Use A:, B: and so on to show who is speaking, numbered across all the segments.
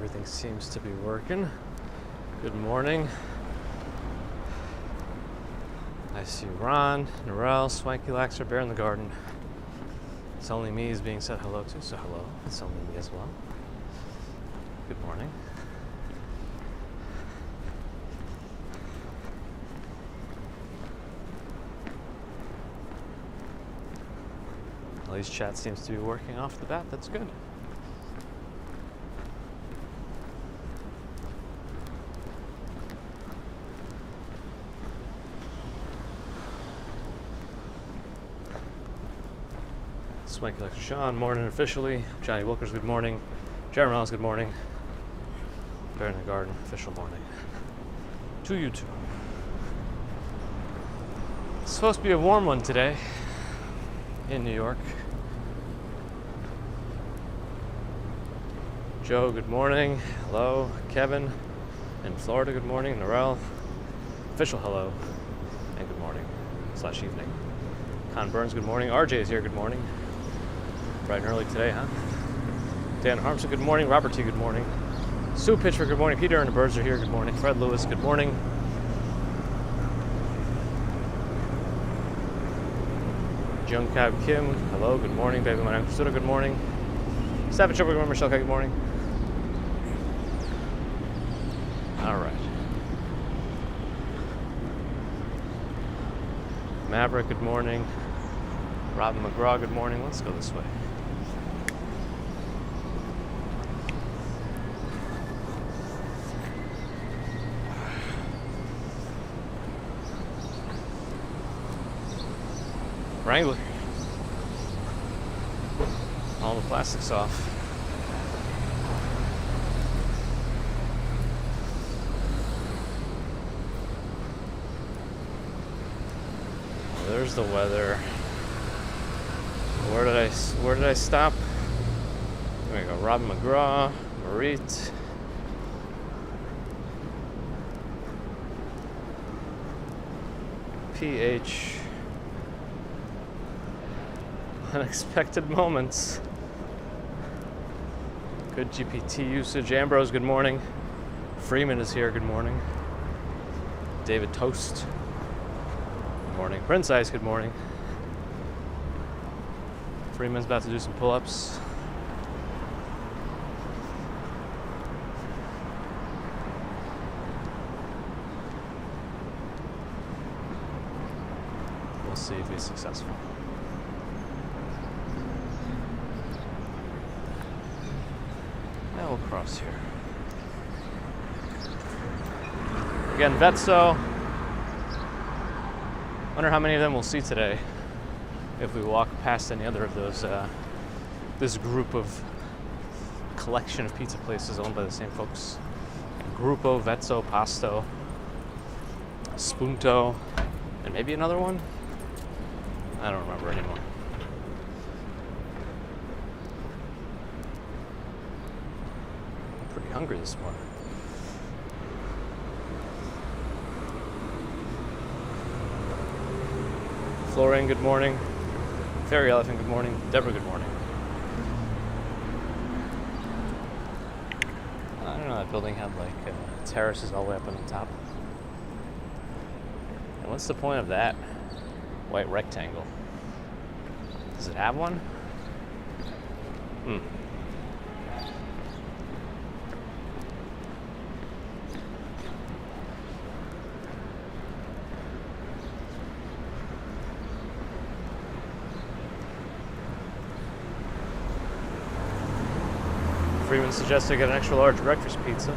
A: everything seems to be working. Good morning. I see Ron, Narelle, Swanky Laxer, Bear in the Garden. It's only me is being said hello to, so hello. It's only me as well. Good morning. At least chat seems to be working off the bat. That's good. Swanky Lecture Sean, morning officially. Johnny Wilkers, good morning. Jeremy Miles, good morning. Bear in the Garden, official morning. To you two. It's supposed to be a warm one today in New York. Joe, good morning. Hello. Kevin in Florida, good morning. Narelle, official hello and good morning / evening. Con Burns, good morning. RJ is here, good morning. Bright and early today, huh? Dan Harmson, good morning. Robert T, good morning. Sue Pitchford, good morning. Peter and the Birds are here, good morning. Fred Lewis, good morning. Jung Cab Kim, hello, good morning. Baby My Name Suda, good morning. Savage Chopper, good morning. Michelle K, good morning. All right. Maverick, good morning. Robin McGraw, good morning. Let's go this way. Wrangler. All the plastics off. There's the weather. Where did I stop? There we go. Robin McGraw, Marit. PH. Unexpected moments. Good GPT usage. Ambrose, good morning. Freeman is here, good morning. David Toast, good morning. Prince Ice, good morning. Freeman's about to do some pull-ups. We'll see if he's successful. Now we'll cross here. Again, Vetso. Wonder how many of them we'll see today if we walk past any other of those, this group of collection of pizza places owned by the same folks. Gruppo, Vezzo, Pasto, Spunto, and maybe another one? I don't remember anymore. I'm pretty hungry this morning. Florian, good morning. Fairy Elephant, good morning. Deborah, good morning. I don't know, that building had like terraces all the way up on the top. And what's the point of that white rectangle? Does it have one? Freeman suggested I get an extra large breakfast pizza.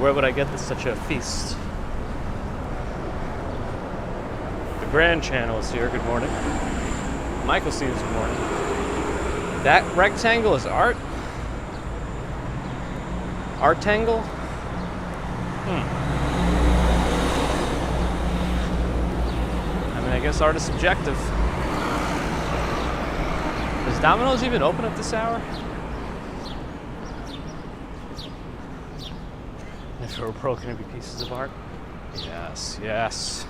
A: Where would I get this such a feast? The Grand Channel is here, good morning. Michael Stevens, good morning. That rectangle is art? Artangle? I mean, I guess art is subjective. Is Domino's even open at this hour? If it were broken, it'd be pieces of art. Yes, yes.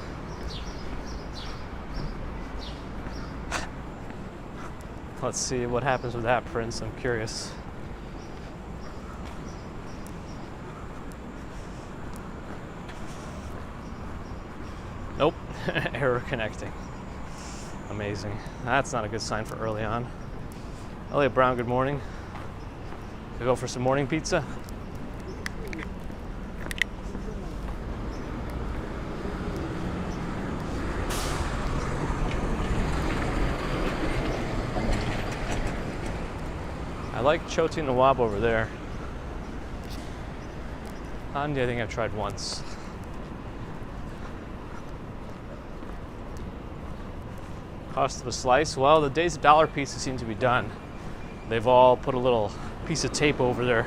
A: Let's see what happens with that, Prince. I'm curious. Nope. Error connecting. Amazing. That's not a good sign for early on. Elliot Brown, good morning. Could go for some morning pizza. I like Choti Nawab over there. Handi, I think I've tried once. Cost of a slice? Well, the days of dollar pieces seem to be done. They've all put a little piece of tape over their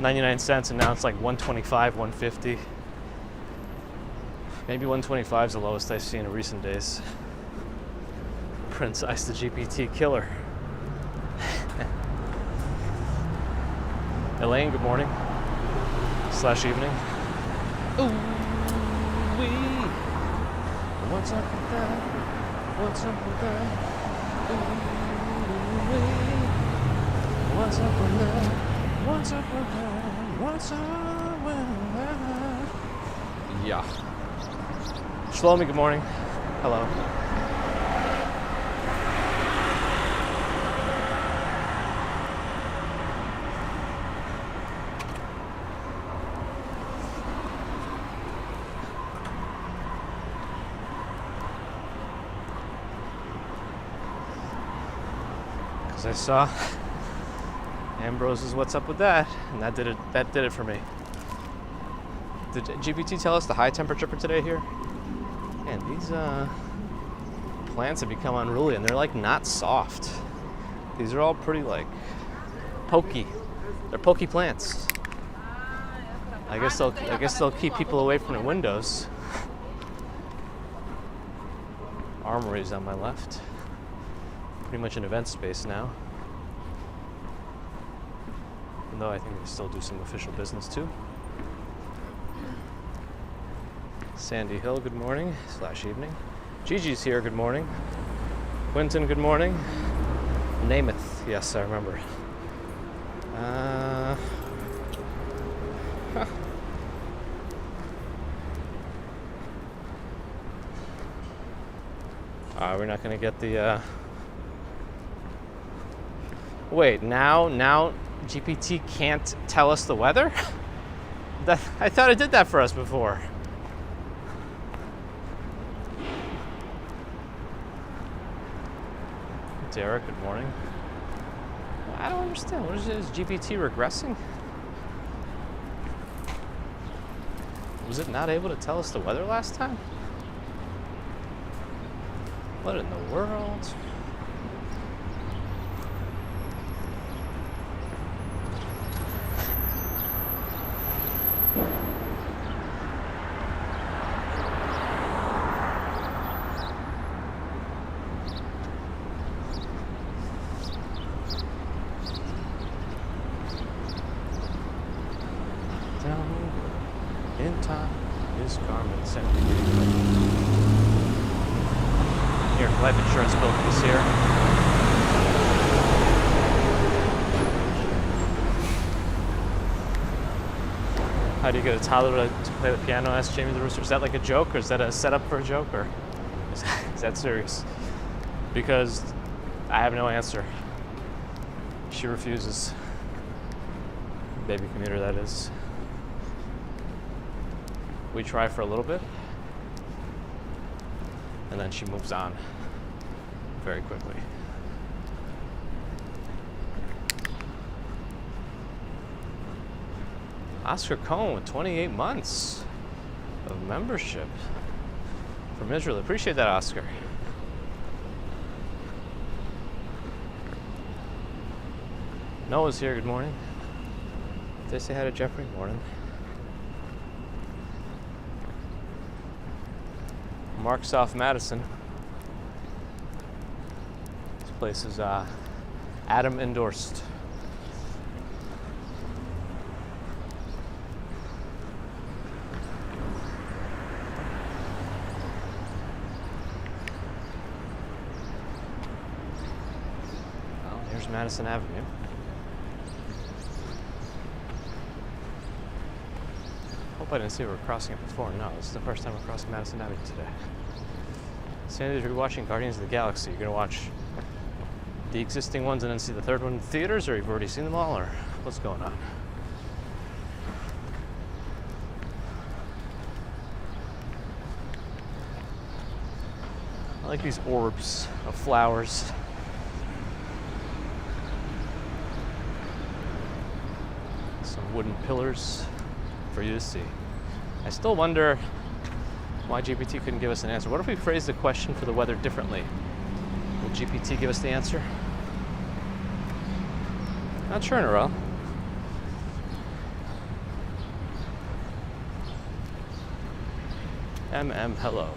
A: 99 cents, and now it's like 125, 150. Maybe 125 is the lowest I've seen in recent days. Prince Ice the GPT killer. Elaine, good morning. / evening. Ooh wee. What's up with that? What's up with that? Ooh wee. What's up with that? What's up with that? What's up with that? Yeah. Shlomi, good morning. Hello. I saw Ambrose's "What's Up with That," and that did it for me. Did GPT tell us the high temperature for today here? Man, these plants have become unruly, and they're like not soft. These are all pretty like pokey. They're pokey plants. I guess they'll keep people away from the windows. Armory's on my left. Pretty much an event space now. Even though I think they still do some official business too. Sandy Hill, good morning / evening. Gigi's here, good morning. Quentin, good morning. Namath, yes, I remember. We're not gonna get the Wait, now GPT can't tell us the weather? I thought it did that for us before. Derek, good morning. I don't understand. What is GPT regressing? Was it not able to tell us the weather last time? What in the world? In time, his garments empty. Here, life insurance bill is here. How do you get a toddler to play the piano? Asked Jamie the Rooster. Is that like a joke, or is that a setup for a joke, or is that serious? Because I have no answer. She refuses. Baby commuter, that is. We try for a little bit, and then she moves on very quickly. Oscar Cohen with 28 months of membership from Israel. Appreciate that, Oscar. Noah's here, good morning. Did they say hi to Jeffrey? Morning. Mark South Madison. This place is Adam endorsed. Well, here's Madison Avenue. hope I didn't say we were crossing it before. No, this is the first time we're crossing Madison Avenue today. Sandy, if you're watching Guardians of the Galaxy, you're going to watch the existing ones and then see the third one in theaters, or you've already seen them all, or what's going on? I like these orbs of flowers. Some wooden pillars for you to see. I still wonder why GPT couldn't give us an answer. What if we phrased the question for the weather differently? Will GPT give us the answer? Not sure, Narelle. Hello.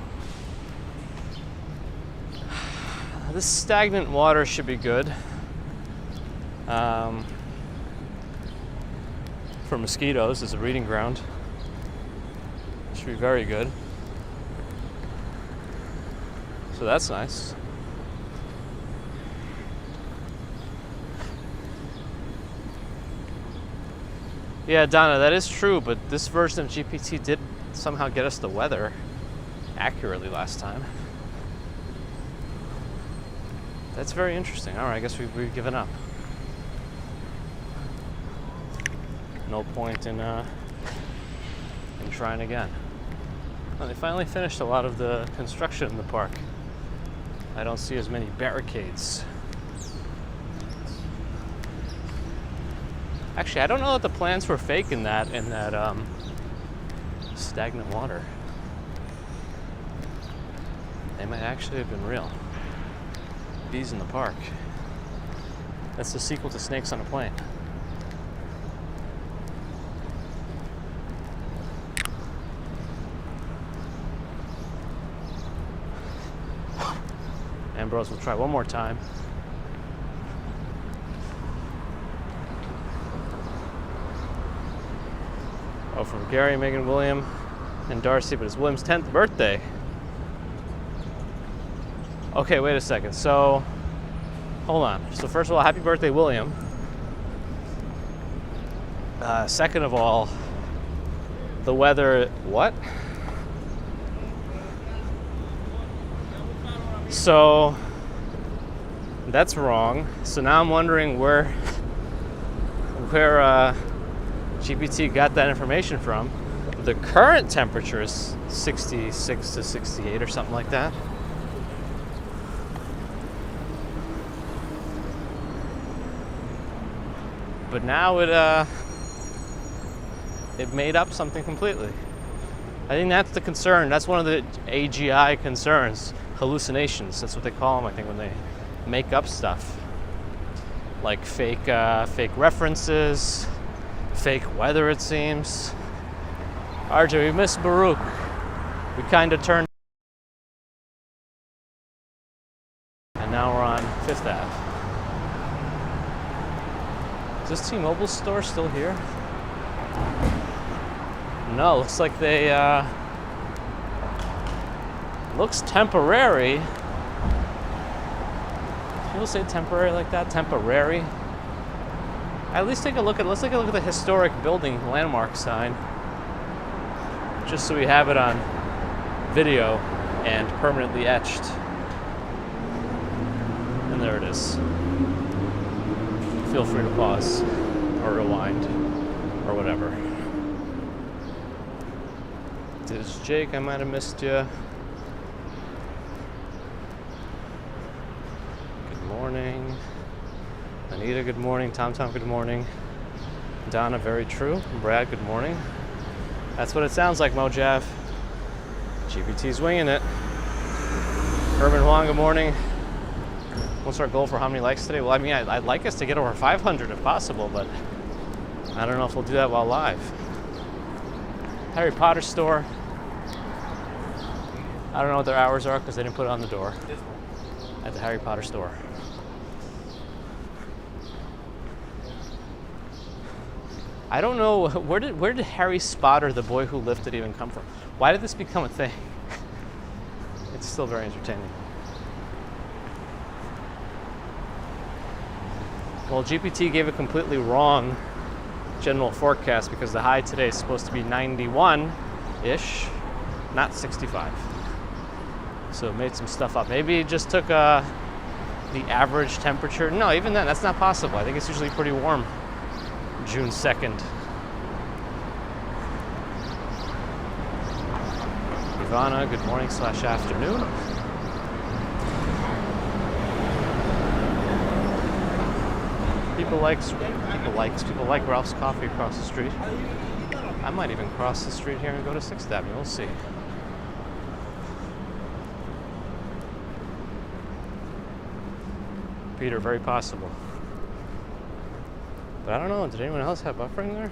A: This stagnant water should be good. For mosquitoes as a breeding ground. Should be very good. So that's nice. Yeah, Donna, that is true, but this version of GPT did somehow get us the weather accurately last time. That's very interesting. All right, I guess we've given up. No point in trying again. Well, they finally finished a lot of the construction in the park. I don't see as many barricades. Actually, I don't know that the plants were fake in that stagnant water. They might actually have been real. Bees in the park. That's the sequel to Snakes on a Plane. Ambrose will try one more time. Oh, from Gary, Megan, William, and Darcy, but it's William's 10th birthday. Okay, wait a second. So, hold on. So first of all, happy birthday, William. Second of all, the weather, what? So, that's wrong. So now I'm wondering where GPT got that information from. The current temperature is 66 to 68 or something like that. But now it made up something completely. I think that's the concern. That's one of the AGI concerns. Hallucinations. That's what they call them, I think, when they make up stuff. Like fake references, fake weather, it seems. RJ, we missed Baruch. We kind of turned. And now we're on 5th Ave. Is this T-Mobile store still here? No, looks like they, looks temporary. People say temporary like that? Temporary? At least let's take a look at the historic building landmark sign. Just so we have it on video and permanently etched. And there it is. Feel free to pause or rewind or whatever. This is Jake, I might have missed you. Good morning. Anita, good morning. Tom, good morning. Donna, very true. Brad, good morning. That's what it sounds like, Mojav. GPT's winging it. Herman Huang, good morning. What's our goal for how many likes today? Well, I mean, I'd like us to get over 500 if possible, but I don't know if we'll do that while live. Harry Potter store. I don't know what their hours are because they didn't put it on the door. At the Harry Potter store. I don't know, where did Harry Spotter, the boy who lifted, even come from? Why did this become a thing? It's still very entertaining. Well, GPT gave a completely wrong general forecast because the high today is supposed to be 91-ish, not 65. So it made some stuff up. Maybe it just took the average temperature. No, even then, that's not possible. I think it's usually pretty warm June 2nd. Ivana, good morning / afternoon. People like Ralph's Coffee across the street. I might even cross the street here and go to 6th Avenue. We'll see. Peter, very possible. But I don't know, did anyone else have buffering there?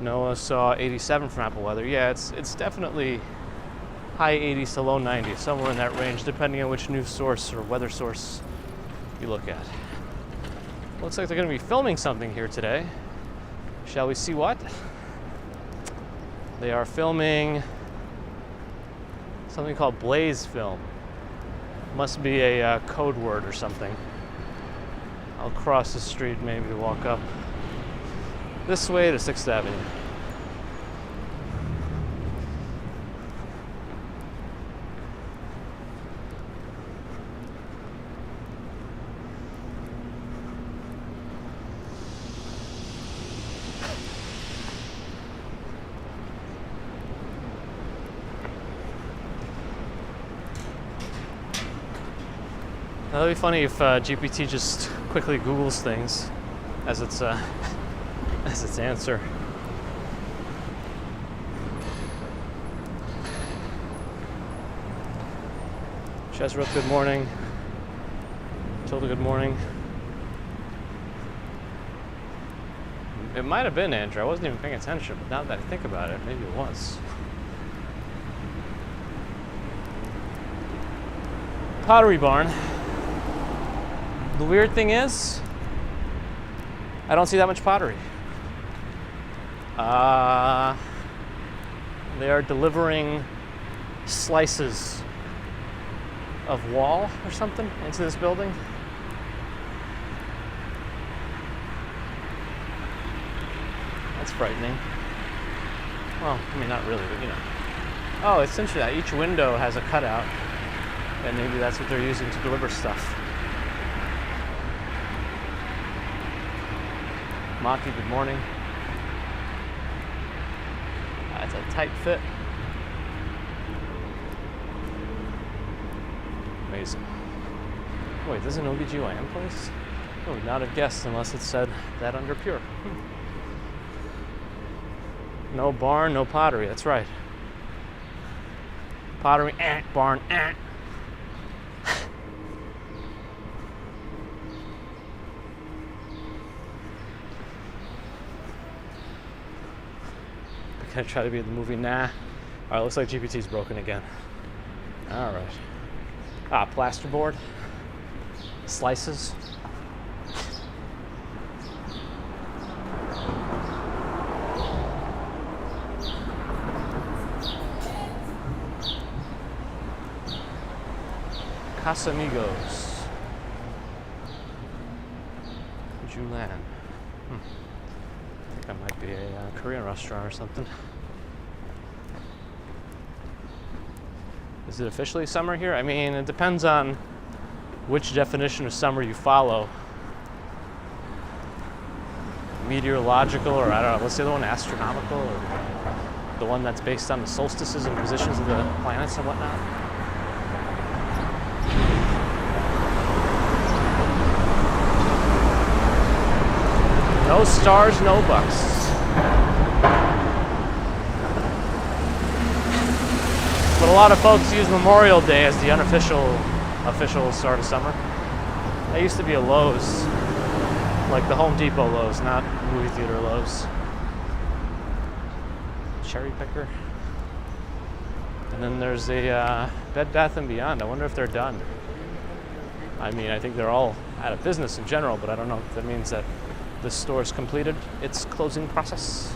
A: Noah saw 87 from Apple Weather. Yeah, it's definitely high 80s to low 90s, somewhere in that range, depending on which news source or weather source you look at. Looks like they're going to be filming something here today. Shall we see what? They are filming something called Blaze Film. Must be a code word or something. I'll cross the street maybe to walk up this way to 6th Avenue. That would be funny if GPT just quickly Googles things as its answer. Chesruth, good morning. Tilda, good morning. It might have been Andrew. I wasn't even paying attention, but now that I think about it, maybe it was. Pottery Barn. The weird thing is, I don't see that much pottery. They are delivering slices of wall or something into this building. That's frightening. Well, I mean, not really, but you know. Oh, it's interesting that each window has a cutout, and maybe that's what they're using to deliver stuff. Maki, good morning. It's a tight fit. Amazing. Wait, this is an OBGYN place? I would not have guessed unless it said that under pure. No barn, no pottery, that's right. Pottery, barn, Gonna try to be in the movie, nah. All right, looks like GPT's broken again. All right. Plasterboard. Slices. Casamigos. Julan. I think that might be a Korean restaurant or something. Is it officially summer here? I mean, it depends on which definition of summer you follow. Meteorological, or I don't know, let's say the one astronomical, or the one that's based on the solstices and positions of the planets and whatnot. No stars, no bucks. But a lot of folks use Memorial Day as the official start of summer. That used to be a Lowe's, like the Home Depot Lowe's, not movie theater Lowe's. Cherry picker. And then there's a Bed Bath & Beyond. I wonder if they're done. I mean, I think they're all out of business in general, but I don't know if that means that this store's completed its closing process.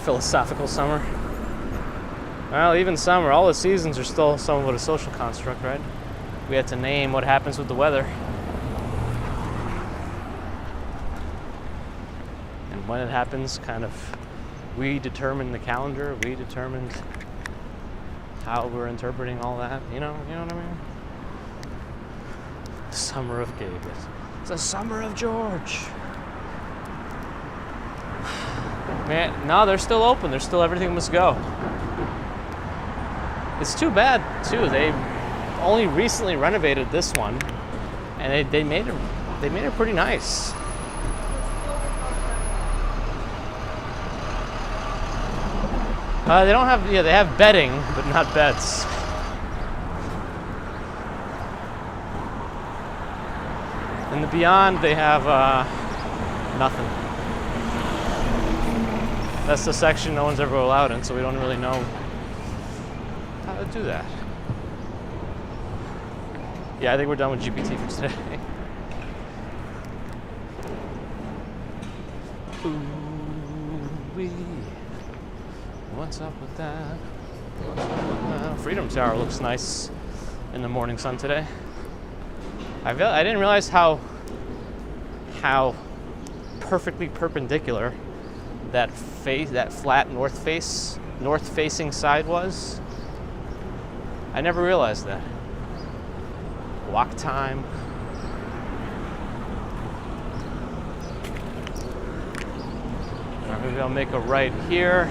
A: Philosophical summer. Well, even summer, all the seasons are still somewhat a social construct, right? We had to name what happens with the weather. and when it happens, kind of, we determine the calendar, we determined how we're interpreting all that, you know what I mean? Summer of Gabe. It's a summer of George. Man, no, they're still open. They're still, everything must go. It's too bad, too. They only recently renovated this one, and they made it pretty nice. They don't have, they have bedding, but not beds. In the Beyond, they have nothing. That's the section no one's ever allowed in, so we don't really know how to do that. Yeah, I think we're done with GPT for today. Ooh-wee. What's up with that? What's up with that? Freedom Tower looks nice in the morning sun today. I didn't realize how perfectly perpendicular that flat north-facing side was. I never realized that. Walk time. Maybe I'll make a right here.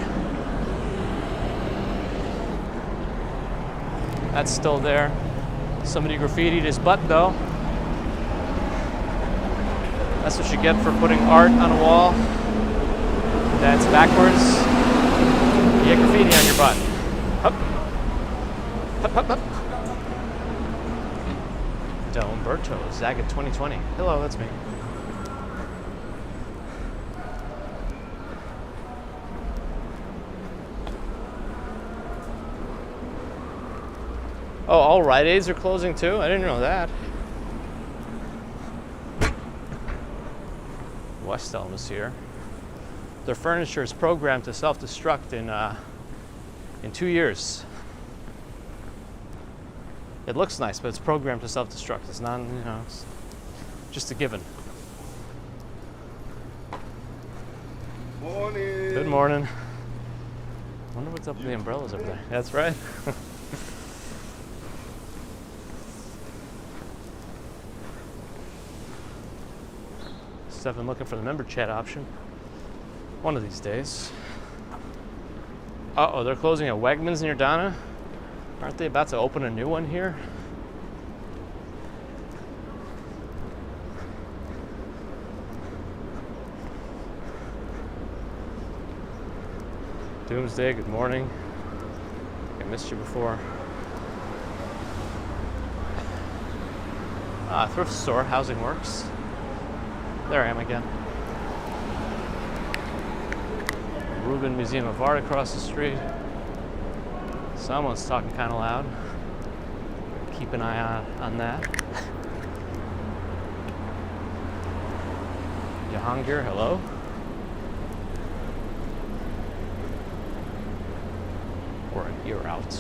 A: That's still there. Somebody graffitied his butt though. That's what you get for putting art on a wall that's backwards. You get graffiti on your butt. Hup. Hup, hup, hup. Del Umberto, Zagat 2020. Hello, that's me. Oh, all Rite Aids are closing too? I didn't know that. West Elm is here. Their furniture is programmed to self-destruct in 2 years. It looks nice, but it's programmed to self-destruct. It's not, it's just a given.
B: Morning.
A: Good morning. Wonder what's up with the umbrellas over there. That's right. I've been looking for the member chat option one of these days. Uh-oh, they're closing a Wegmans near Donna. Aren't they about to open a new one here? Doomsday, good morning. I missed you before. Thrift store, Housing Works. There I am again. Rubin Museum of Art across the street. Someone's talking kind of loud. Keep an eye on that. Jahangir, hello. Or an ear out.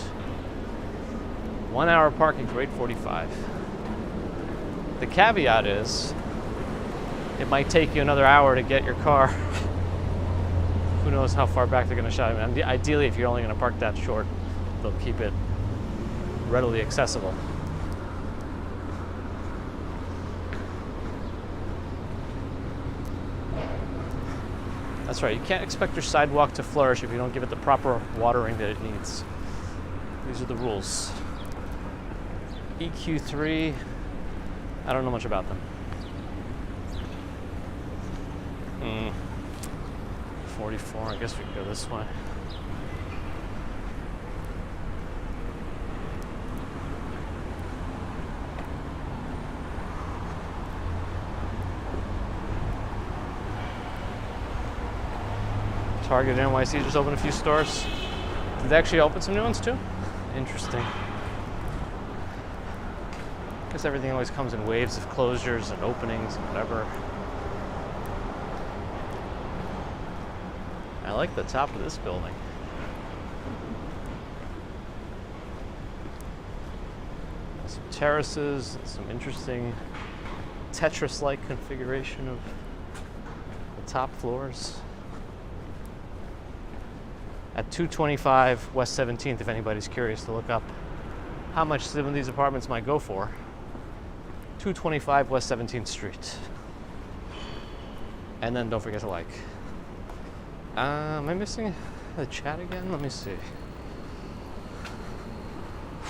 A: 1 hour parking for $8.45. The caveat is, it might take you another hour to get your car. Who knows how far back they're going to shut it. I mean, ideally, if you're only going to park that short, they'll keep it readily accessible. That's right, you can't expect your sidewalk to flourish if you don't give it the proper watering that it needs. These are the rules. EQ3, I don't know much about them. 44, I guess we can go this way. Target NYC just opened a few stores. Did they actually open some new ones too? Interesting. I guess everything always comes in waves of closures and openings and whatever. I like the top of this building. Some terraces, some interesting Tetris-like configuration of the top floors. At 225 West 17th, if anybody's curious to look up how much some of these apartments might go for. 225 West 17th Street. And then don't forget to like. Am I missing the chat again? Let me see.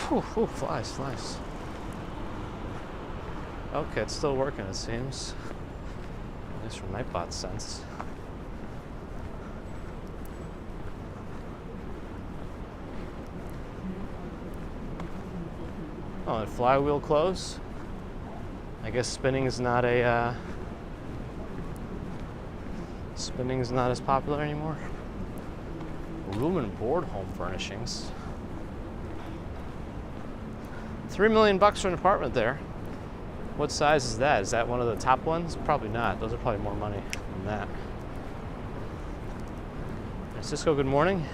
A: Whew, flies. Okay, it's still working, it seems. At least from Nightbot's sense. Oh, and flywheel close. I guess spinning is not as popular anymore. Room and board home furnishings. $3 million for an apartment there. What size is that? Is that one of the top ones? Probably not. Those are probably more money than that. Cisco, good morning.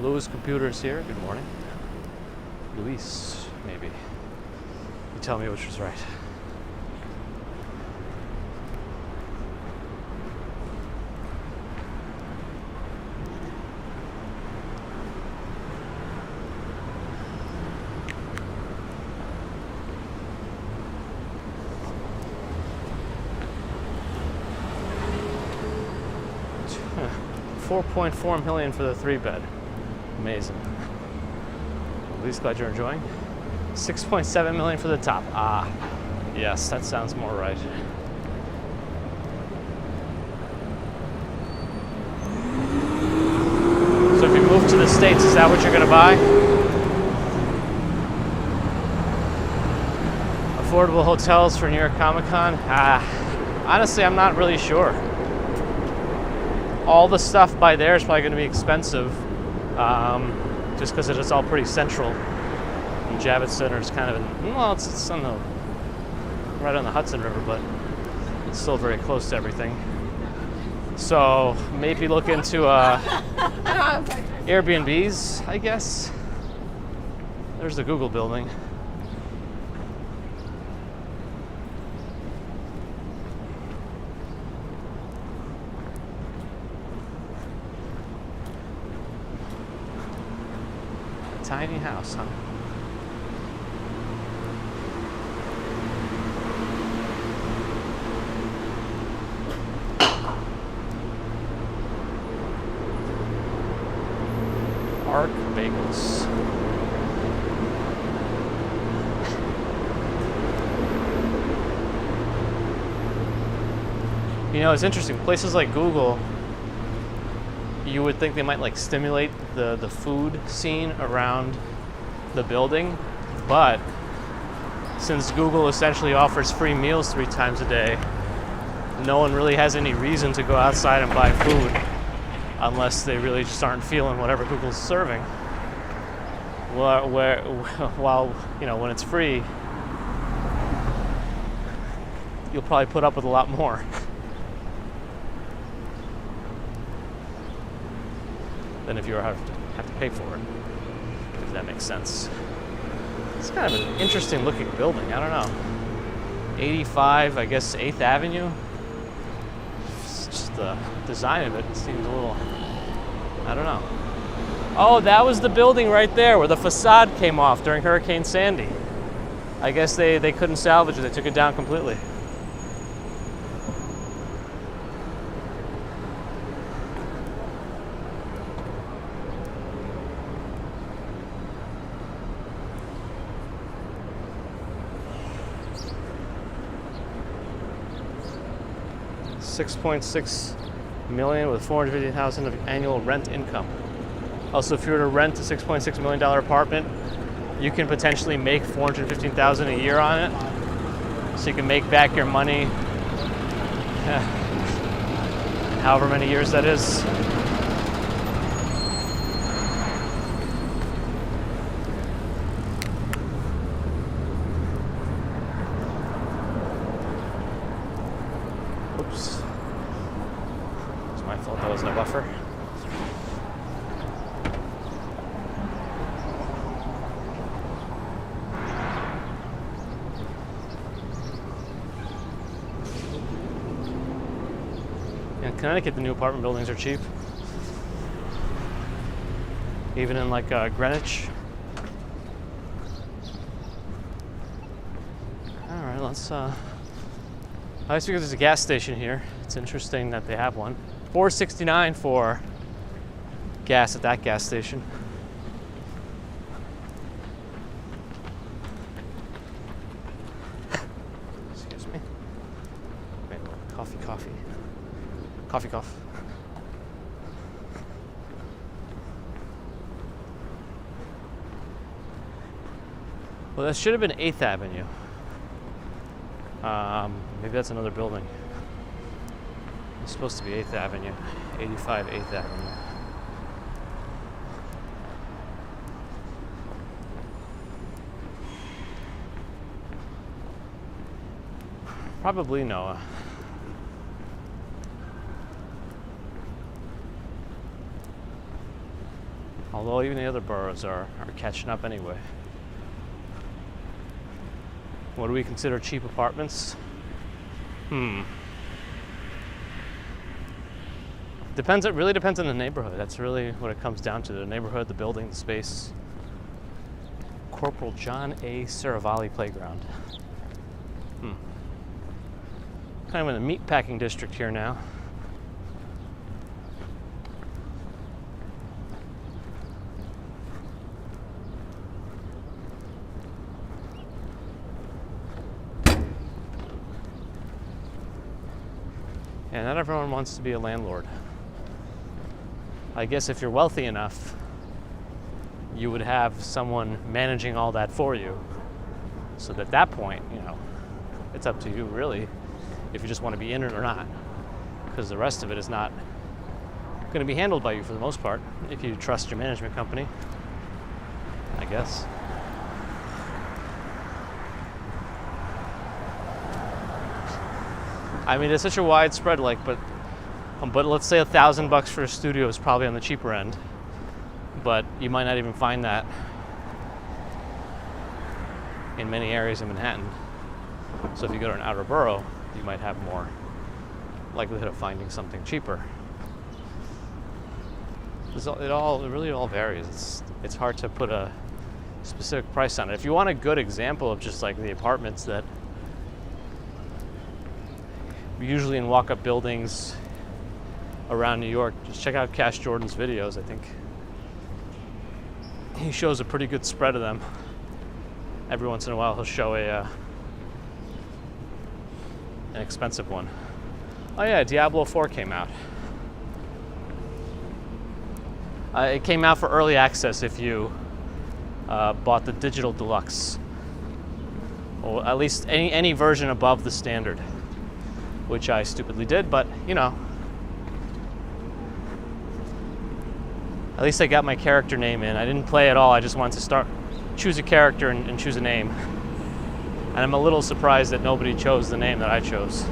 A: Louis Computers here. Good morning. Luis, maybe. You tell me which was right. $4.4 million for the 3-bed. Amazing. At least glad you're enjoying. $6.7 million for the top. Ah, yes, that sounds more right. So if you move to the States, is that what you're gonna buy? Affordable hotels for New York Comic Con? Honestly, I'm not really sure. All the stuff by there is probably going to be expensive, just because it's all pretty central. And Javits Center is kind of, it's on the, right on the Hudson River, but it's still very close to everything. So maybe look into Airbnbs, I guess. There's the Google building. Tiny house, huh? Arc Bagels. You know, it's interesting. Places like Google, you would think they might like stimulate the food scene around the building, but since Google essentially offers free meals 3 times a day, no one really has any reason to go outside and buy food unless they really just aren't feeling whatever Google's serving. While you know, when it's free, you'll probably put up with a lot more than if you have to pay for it, if that makes sense. It's kind of an interesting looking building, I don't know. 85, I guess 8th Avenue. It's just the design of it seems a little, I don't know. Oh, that was the building right there where the facade came off during Hurricane Sandy. I guess they couldn't salvage it, they took it down completely. $6.6 million with $450,000 of annual rent income. Also, if you were to rent a $6.6 million apartment, you can potentially make $415,000 a year on it. So you can make back your money, however many years that is. Oops. It's my fault, that wasn't a buffer. Connecticut, the new apartment buildings are cheap. Even in like Greenwich. All right, let's. I just figured there's a gas station here. It's interesting that they have one. $4.69 for gas at that gas station. Excuse me. Wait, coffee. Coffee cough. Well, that should have been 8th Avenue. Maybe that's another building. It's supposed to be 8th Avenue. 85 8th Avenue. Probably Noah. Although even the other boroughs are catching up anyway. What do we consider cheap apartments? Depends. It really depends on the neighborhood. That's really what it comes down to. The neighborhood, the building, the space. Corporal John A. Saravalli Playground. Kind of in the meatpacking district here now. And not everyone wants to be a landlord. I guess if you're wealthy enough, you would have someone managing all that for you. So at that point, you know, it's up to you really, if you just want to be in it or not. Because the rest of it is not going to be handled by you for the most part, if you trust your management company, I guess. I mean, it's such a widespread, but let's say $1,000 for a studio is probably on the cheaper end, but you might not even find that in many areas in Manhattan. So if you go to an outer borough, you might have more likelihood of finding something cheaper. It really all varies. It's hard to put a specific price on it. If you want a good example of just like the apartments that usually in walk-up buildings around New York, just check out Cash Jordan's videos. I think he shows a pretty good spread of them. Every once in a while he'll show an expensive one. Oh yeah, Diablo 4 came out. It came out for early access if you bought the digital deluxe, or at least any version above the standard, which I stupidly did, but you know, at least I got my character name in. I didn't play at all. I just wanted to choose a character and choose a name. And I'm a little surprised that nobody chose the name that I chose.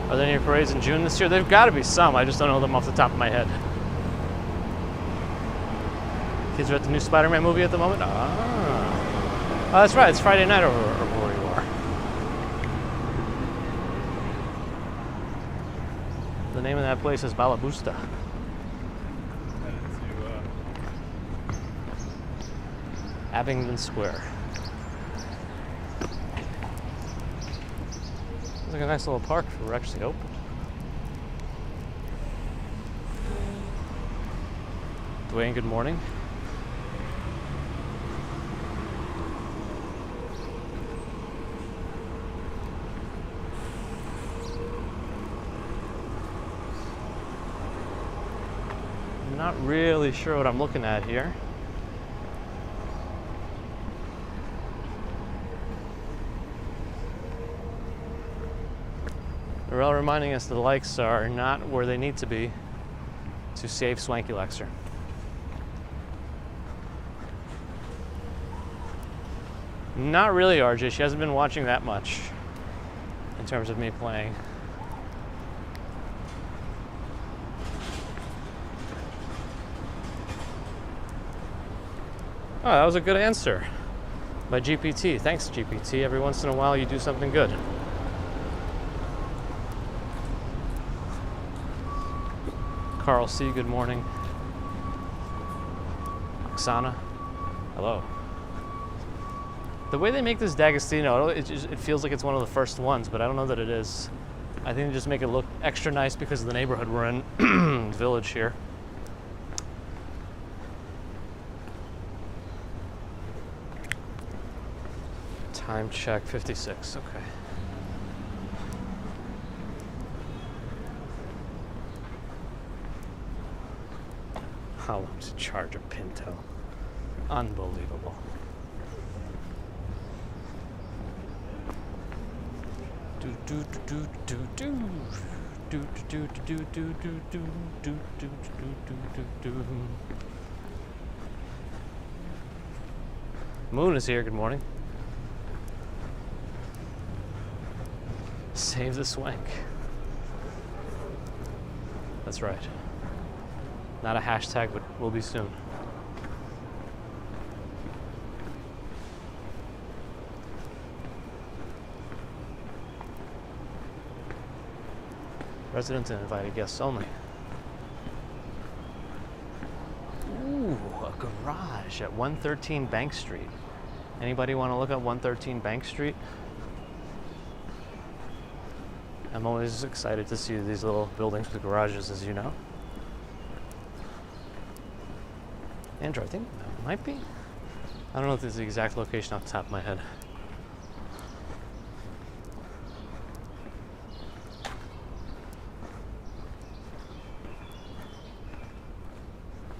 A: Are there any parades in June this year? There've got to be some. I just don't know them off the top of my head. Kids are at the new Spider-Man movie at the moment? Oh, that's right. It's Friday night over where you are. The name of that place is Balabusta. Abingdon Square. It's like a nice little park if we're actually open. Dwayne, good morning. I'm not really sure what I'm looking at here. They're all reminding us the likes are not where they need to be to save Swanky Lexer. Not really, RJ. She hasn't been watching that much in terms of me playing. Oh, that was a good answer by GPT. Thanks, GPT. Every once in a while you do something good. Carl C., good morning. Oksana, hello. The way they make this D'Agostino, it feels like it's one of the first ones, but I don't know that it is. I think they just make it look extra nice because of the neighborhood we're in, village here. Time check, 56, okay. How long to charge a Pinto? Unbelievable. Moon is here, good morning. Save the swank. That's right. Not a hashtag, but will be soon. Residents and invited guests only. Ooh, a garage at 113 Bank Street. Anybody want to look at 113 Bank Street? I'm always excited to see these little buildings with garages, as you know. Andrew, I think that might be. I don't know if this is the exact location off the top of my head.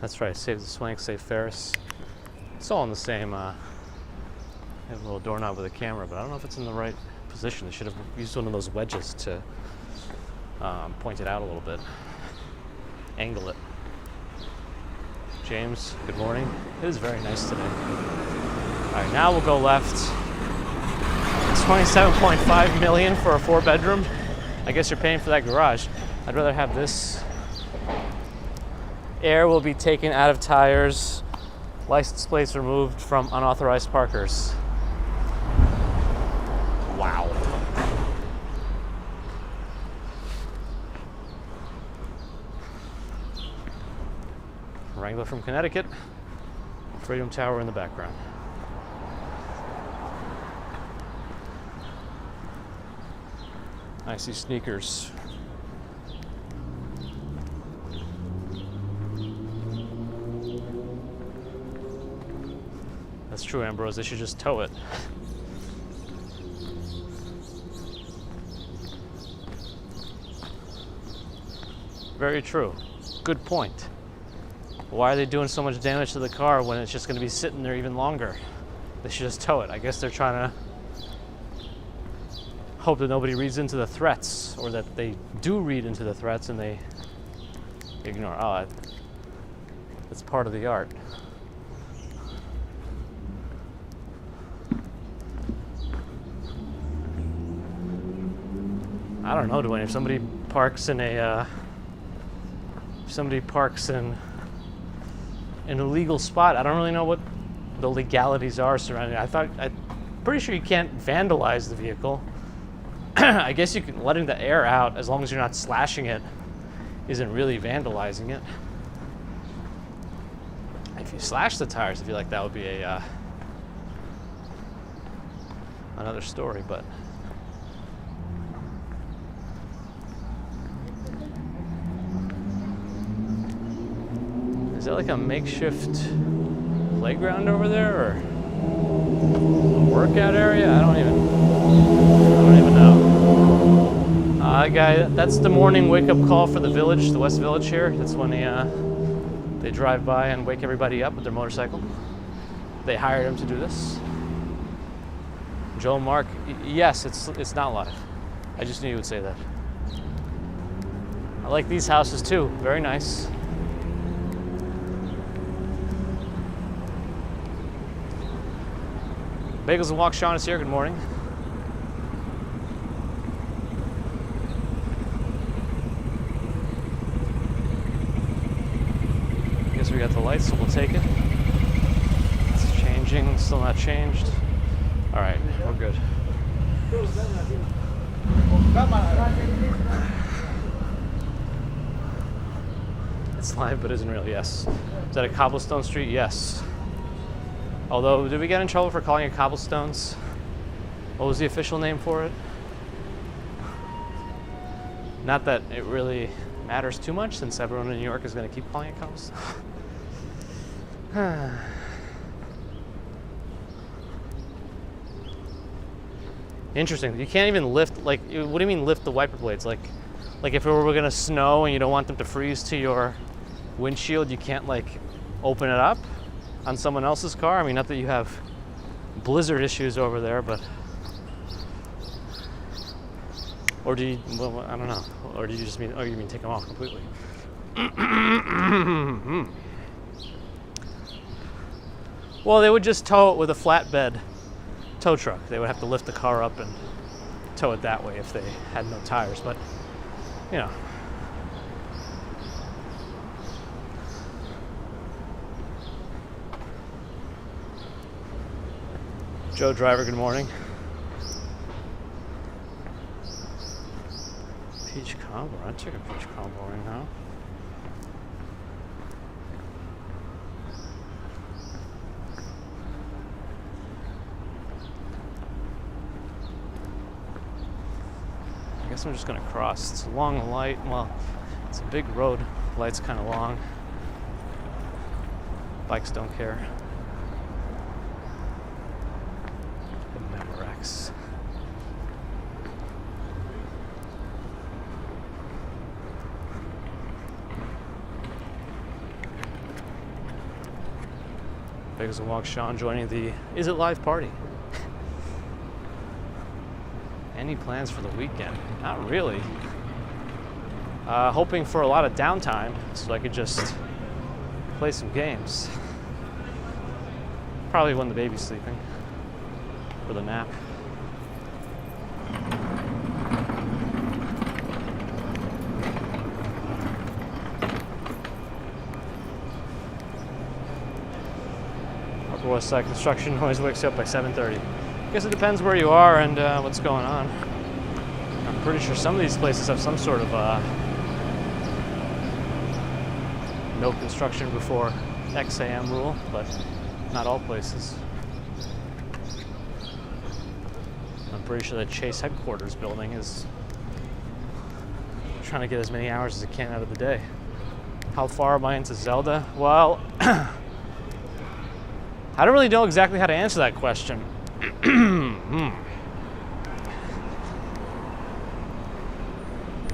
A: That's right, save the swank, save Ferris. It's all in the same, I have a little doorknob with a camera, but I don't know if it's in the right position. They should have used one of those wedges to point it out a little bit. Angle it. James, good morning. It is very nice today. All right, now we'll go left. It's $27.5 million for a 4-bedroom. I guess you're paying for that garage. I'd rather have this. Air will be taken out of tires. License plates removed from unauthorized parkers. Wow. Wrangler from Connecticut. Freedom Tower in the background. I see sneakers. That's true, Ambrose. They should just tow it. Very true. Good point. Why are they doing so much damage to the car when it's just going to be sitting there even longer? They should just tow it. I guess they're trying to hope that nobody reads into the threats, or that they do read into the threats and they ignore. Oh, that's part of the art. I don't know, Dwayne. If somebody parks in a, an illegal spot, I don't really know what the legalities are surrounding it. I'm pretty sure you can't vandalize the vehicle. I guess you can letting the air out, as long as you're not slashing it, isn't really vandalizing it. If you slash the tires, I feel like that would be a another story, but. Is that like a makeshift playground over there, or a workout area? I don't even know. Guy, that's the morning wake-up call for the village, the West Village here. That's when they drive by and wake everybody up with their motorcycle. They hired him to do this. Joe Mark, yes, it's not live. I just knew you would say that. I like these houses too. Very nice. Bagels and Walk, Sean is here. Good morning. I guess we got the lights, so we'll take it. Let's Messaging still not changed. All right, we're good. It's live, but isn't real. Yes. Is that a cobblestone street? Yes. Although, did we get in trouble for calling it cobblestones? What was the official name for it? Not that it really matters too much, since everyone in New York is going to keep calling it cobblestone. Interesting. You can't even lift, like, what do you mean lift the wiper blades? Like if it were going to snow and you don't want them to freeze to your windshield, you can't, like, open it up on someone else's car? I mean, not that you have blizzard issues over there, but... Or do you, well, I don't know. Or do you just mean, oh, you mean take them off completely? Well, they would just tow it with a flatbed tow truck. They would have to lift the car up and tow it that way if they had no tires, but, you know. Joe Driver, good morning. Peach combo. I took a peach combo right now. I guess I'm just gonna cross. It's a long light. Well, it's a big road. Light's kind of long. Bikes don't care. Memorex. Big as a walk, Sean joining the Is It Live party. Any plans for the weekend? Not really. Hoping for a lot of downtime so I could just play some games. Probably when the baby's sleeping for the nap. Upper West Side construction always wakes you up by 7:30. I guess it depends where you are and what's going on. I'm pretty sure some of these places have some sort of no construction before X a.m. rule, but not all places. I'm pretty sure the Chase headquarters building is trying to get as many hours as it can out of the day. How far am I into Zelda? Well, I don't really know exactly how to answer that question.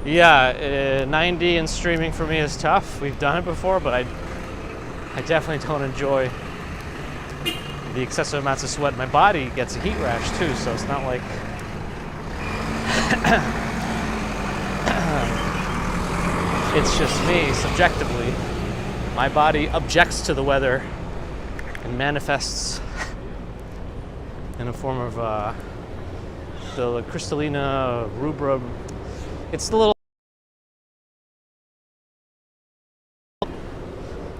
A: 90 and streaming for me is tough. We've done it before, but I definitely don't enjoy the excessive amounts of sweat. My body gets a heat rash too, so it's not like it's just me subjectively. My body objects to the weather and manifests in a form of the crystallina rubra. It's the little.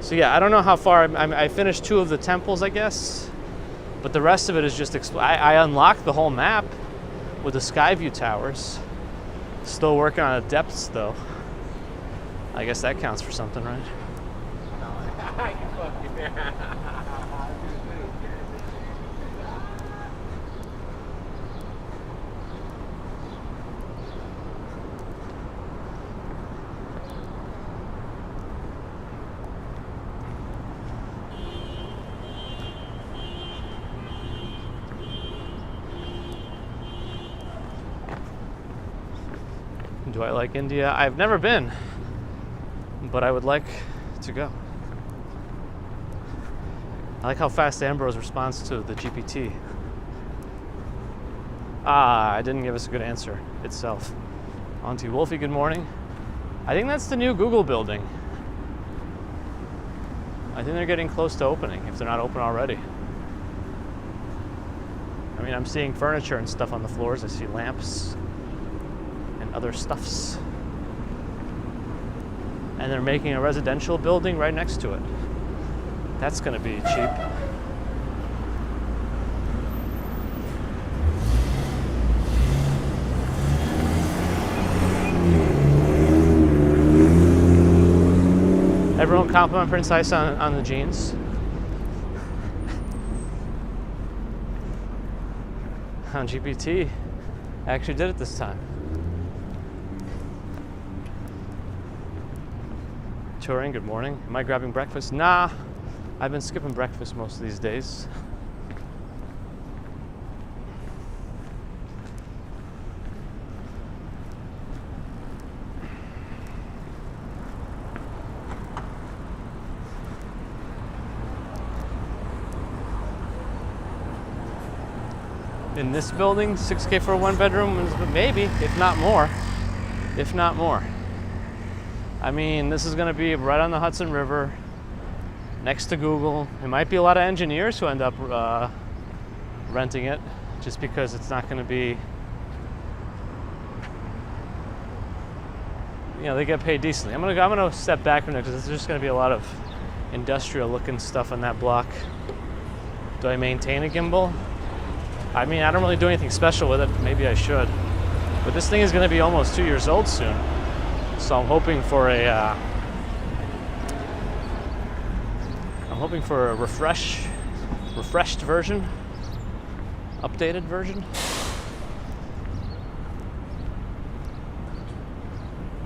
A: So yeah, I don't know how far. I finished 2 of the temples, I guess, but the rest of it is just. I unlocked the whole map with the Skyview towers. Still working on the depths though. I guess that counts for something, right? Do I like India? I've never been, but I would like to go. I like how fast Ambrose responds to the GPT. I didn't give us a good answer itself. Auntie Wolfie, good morning. I think that's the new Google building. I think they're getting close to opening, if they're not open already. I mean, I'm seeing furniture and stuff on the floors. I see lamps and other stuffs. And they're making a residential building right next to it. That's gonna be cheap. Don't compliment Prince Ice on the jeans. On GPT, I actually did it this time. Touring, good morning. Am I grabbing breakfast? Nah, I've been skipping breakfast most of these days. In this building, $6K for a one bedroom, maybe, if not more. If not more. I mean, this is gonna be right on the Hudson River, next to Google. It might be a lot of engineers who end up renting it, just because it's not gonna be, you know, they get paid decently. I'm gonna step back from it because there's just gonna be a lot of industrial looking stuff on that block. Do I maintain a gimbal? I mean, I don't really do anything special with it. Maybe I should. But this thing is going to be almost 2 years old soon. So I'm hoping for a refreshed version, updated version.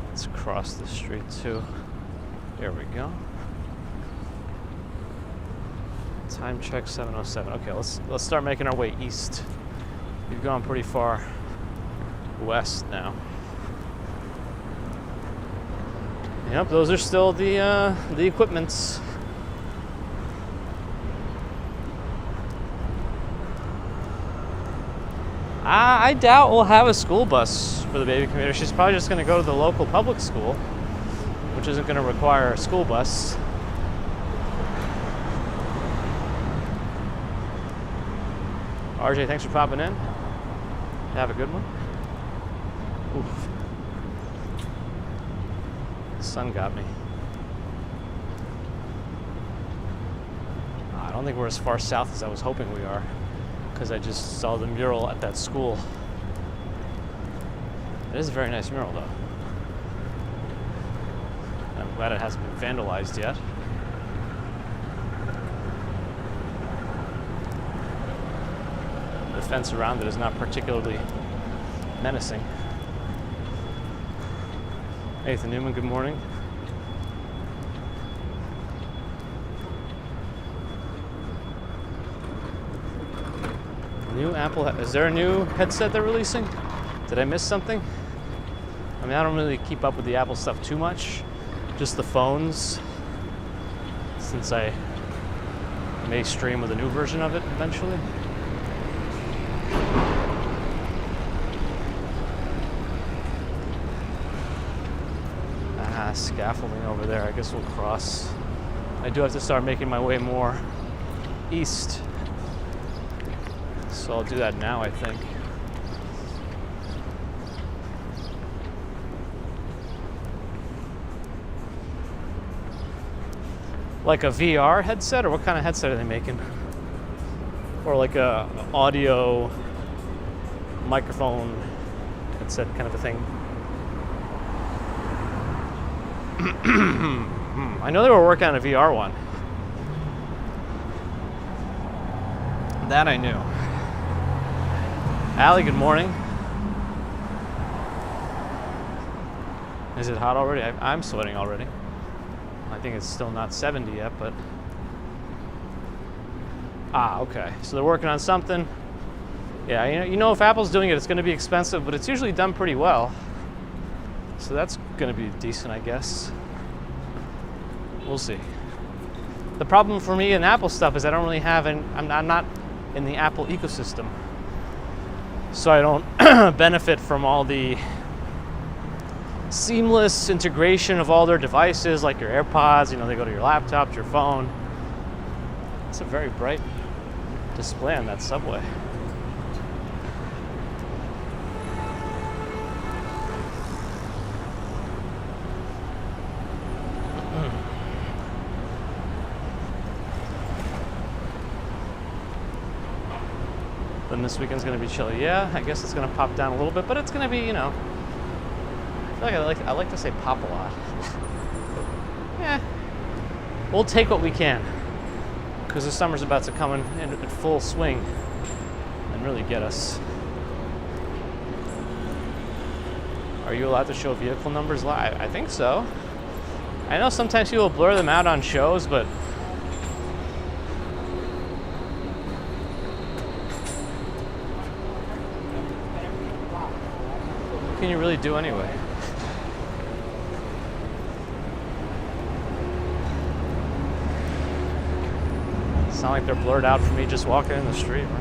A: Let's cross the street too. There we go. Time check 7:07. Okay, let's start making our way east. We've gone pretty far west now. Yep, those are still the equipments. I doubt we'll have a school bus for the baby commuter. She's probably just going to go to the local public school, which isn't going to require a school bus. RJ, thanks for popping in. Have a good one. Oof. The sun got me. I don't think we're as far south as I was hoping we are, because I just saw the mural at that school. It is a very nice mural, though. I'm glad it hasn't been vandalized yet. The fence around it is not particularly menacing. Nathan Newman, good morning. New Apple, is there a new headset they're releasing? Did I miss something? I mean, I don't really keep up with the Apple stuff too much, just the phones, since I may stream with a new version of it eventually. Scaffolding over there. I guess we'll cross. I do have to start making my way more east, so I'll do that now, I think. Like a VR headset, or what kind of headset are they making? Or like a audio microphone headset kind of a thing? I know they were working on a VR one. That I knew. Allie, good morning. Is it hot already? I'm sweating already. I think it's still not 70 yet, but... okay. So they're working on something. Yeah, you know if Apple's doing it, it's going to be expensive, but it's usually done pretty well. So that's going to be decent, I guess. We'll see. The problem for me in Apple stuff is I don't really have I'm not in the Apple ecosystem. So I don't benefit from all the seamless integration of all their devices, like your AirPods, they go to your laptop, to your phone. It's a very bright display on that subway. Then this weekend's gonna be chilly. Yeah, I guess it's gonna pop down a little bit, but it's gonna be, I feel like I like to say pop a lot. Yeah, we'll take what we can, because the summer's about to come in full swing and really get us. Are you allowed to show vehicle numbers live? I think so. I know sometimes people blur them out on shows, but what can you really do anyway? It's not like they're blurred out for me just walking in the street, right?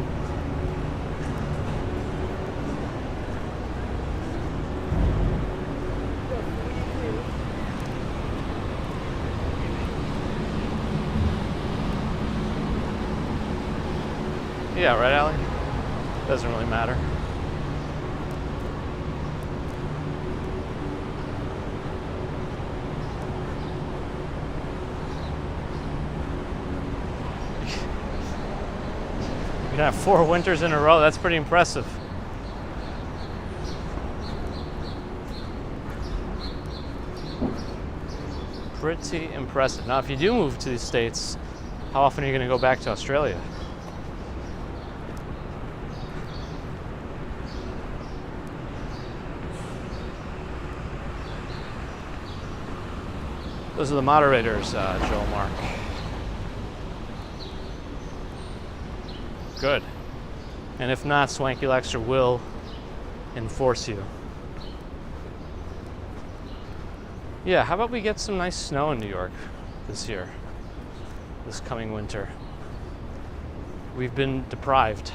A: Yeah, right, Allie? Doesn't really matter. You can have 4 winters in a row. That's pretty impressive. Pretty impressive. Now, if you do move to the States, how often are you going to go back to Australia? Those are the moderators, Joel Mark. Good. And if not, Swanky Lexter will enforce you. Yeah, how about we get some nice snow in New York this year, this coming winter? We've been deprived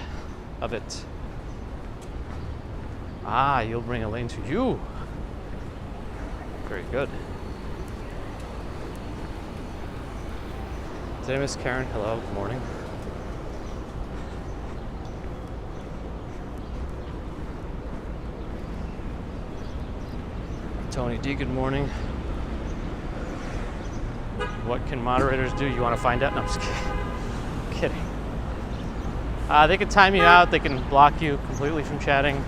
A: of it. Ah, you'll bring a lane to you. Very good. Today, Miss Karen, hello, good morning. Tony D, good morning. What can moderators do? You want to find out? No, I'm just kidding. They can time you out. They can block you completely from chatting,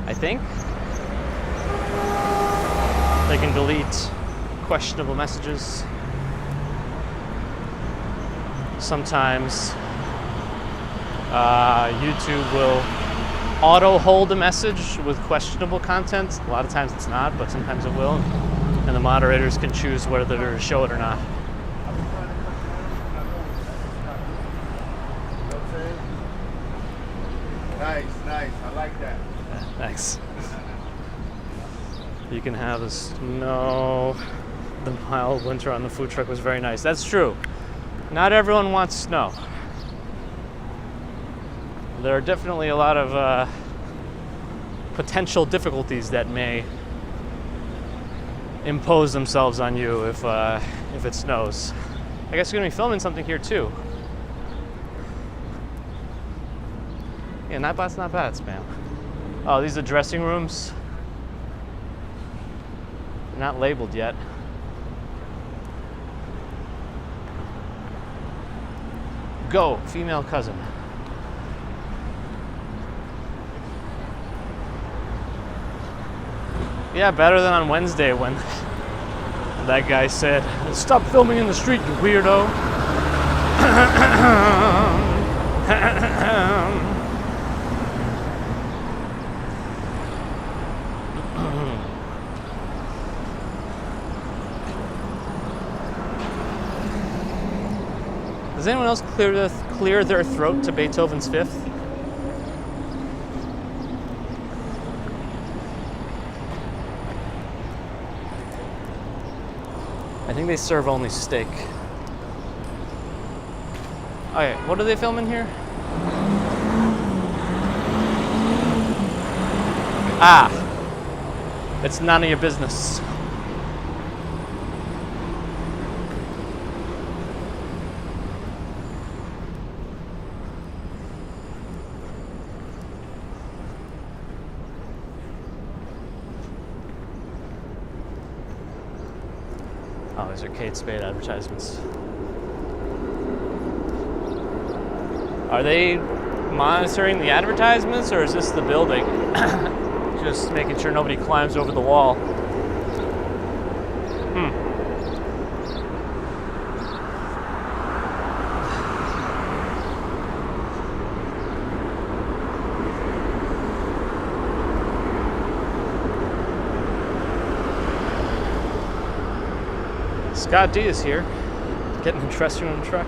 A: I think. They can delete questionable messages. Sometimes YouTube will auto hold a message with questionable content. A lot of times it's not, but sometimes it will. And the moderators can choose whether to show it or not.
B: Nice, I like that.
A: Yeah, thanks. You can have the snow. The mild winter on the food truck was very nice. That's true. Not everyone wants snow. There are definitely a lot of potential difficulties that may impose themselves on you if it snows. I guess we're gonna be filming something here too. Yeah, Nightbot's not bad, spam. Oh, these are dressing rooms. They're not labeled yet. Go, female cousin. Yeah, better than on Wednesday when that guy said, "Stop filming in the street, you weirdo." Does anyone else clear their throat to Beethoven's Fifth? I think they serve only steak. Okay, what are they filming here? Ah, it's none of your business. Oh, these are Kate Spade advertisements. Are they monitoring the advertisements, or is this the building? Just making sure nobody climbs over the wall. Scott D is here, getting a dressing room truck.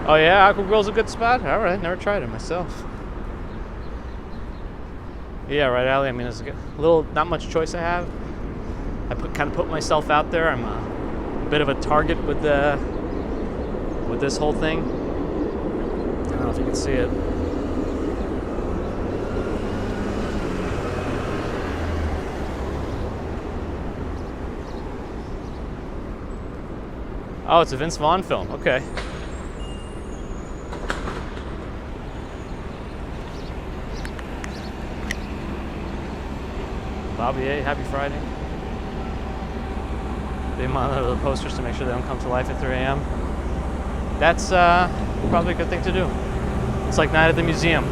A: Oh yeah, Aqua Grill's a good spot? Alright, never tried it myself. Yeah, right, Allie. I mean, there's a little, not much choice I have. I kind of put myself out there. I'm a bit of a target with this whole thing. I don't know if you can see it. Oh, it's a Vince Vaughn film. Okay. Bobby A, happy Friday. They monitor the posters to make sure they don't come to life at 3 a.m. That's probably a good thing to do. It's like night at the museum,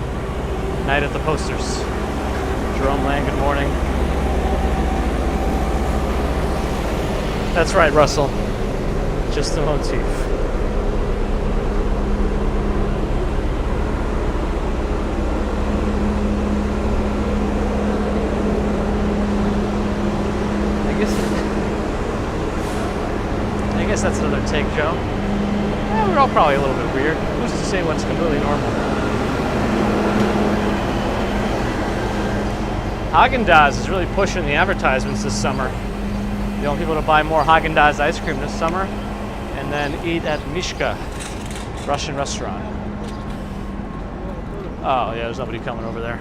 A: night at the posters. Jerome Lang, good morning. That's right, Russell. Just the motif. I guess that's another take, Joe. Yeah, we're all probably a little bit weird. Who's to say what's completely normal? Haagen-Dazs is really pushing the advertisements this summer. They want people to buy more Haagen-Dazs ice cream this summer and then eat at Mishka, Russian restaurant. Oh yeah, there's nobody coming over there.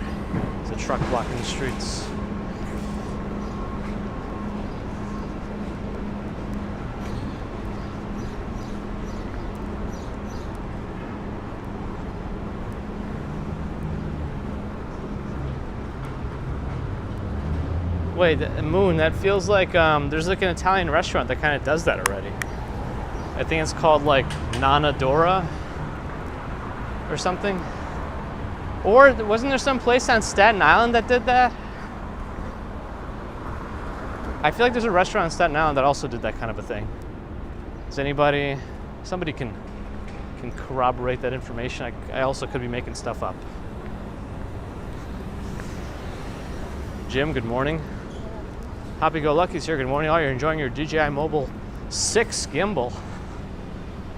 A: There's a truck blocking the streets. Wait, Moon, that feels like there's like an Italian restaurant that kind of does that already. I think it's called like Nana Dora or something. Or wasn't there some place on Staten Island that did that? I feel like there's a restaurant on Staten Island that also did that kind of a thing. Does somebody can corroborate that information? I also could be making stuff up. Jim, good morning. Happy Go Lucky's here. Good morning. Oh, you're enjoying your DJI Mobile 6 gimbal.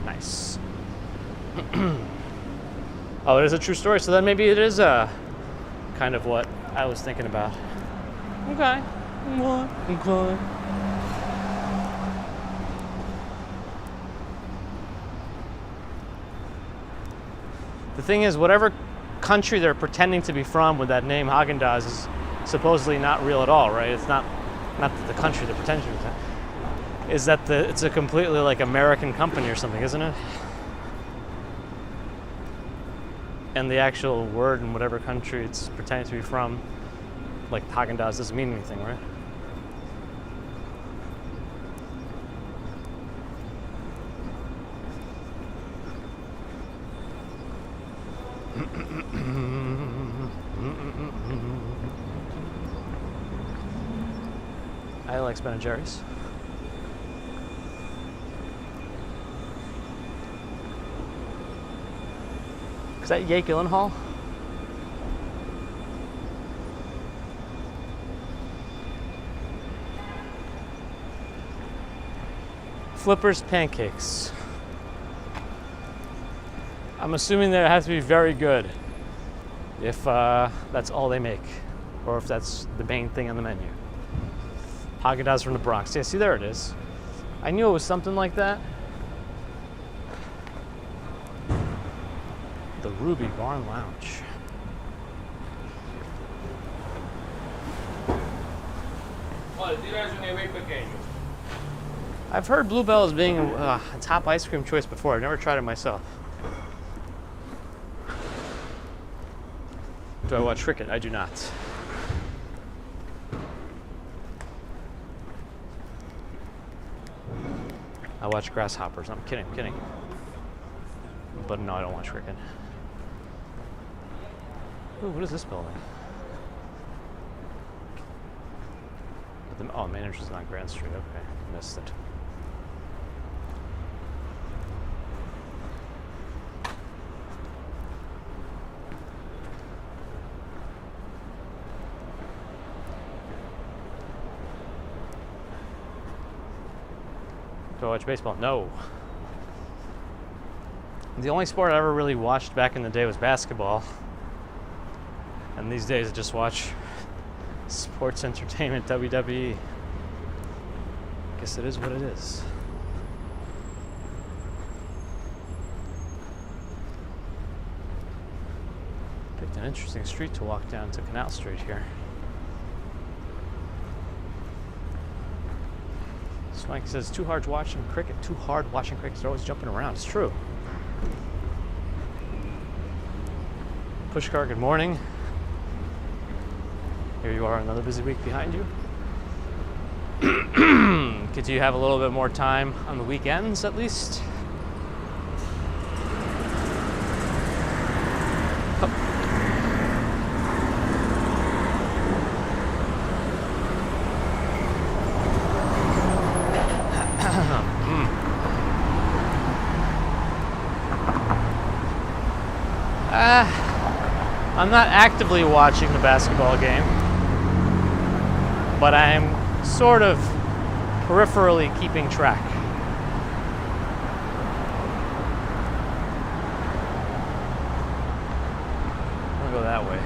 A: Nice. Oh, it is a true story. So then maybe it is kind of what I was thinking about. Okay. Okay. The thing is, whatever country they're pretending to be from with that name Haagen-Dazs is supposedly not real at all, right? It's not the country they're pretending to. Is that it's a completely like American company or something, isn't it? And the actual word in whatever country it's pretending to be from, like Haagen-Dazs, doesn't mean anything, right? I like Ben & Jerry's. Is that Jake Gyllenhaal? Flippers pancakes. I'm assuming that it has to be very good if that's all they make, or if that's the main thing on the menu. Haagen-Dazs from the Bronx. Yeah, see, there it is. I knew it was something like that. The Ruby Barn Lounge. I've heard Bluebell as being a top ice cream choice before. I've never tried it myself. Do I watch cricket? I do not. I watch grasshoppers. I'm kidding. But no, I don't watch cricket. Ooh, what is this building? Oh, main entrance is on Grand Street. Okay, missed it. Do I watch baseball? No. The only sport I ever really watched back in the day was basketball. And these days I just watch sports entertainment, WWE. Guess it is what it is. Picked an interesting street to walk down to Canal Street here. Mike says, too hard watching cricket. Too hard watching cricket. They're always jumping around. It's true. Pushcar, good morning. Here you are, another busy week behind you. Could you have a little bit more time on the weekends, at least? I'm not actively watching the basketball game, but I'm sort of peripherally keeping track. I'm gonna go that way.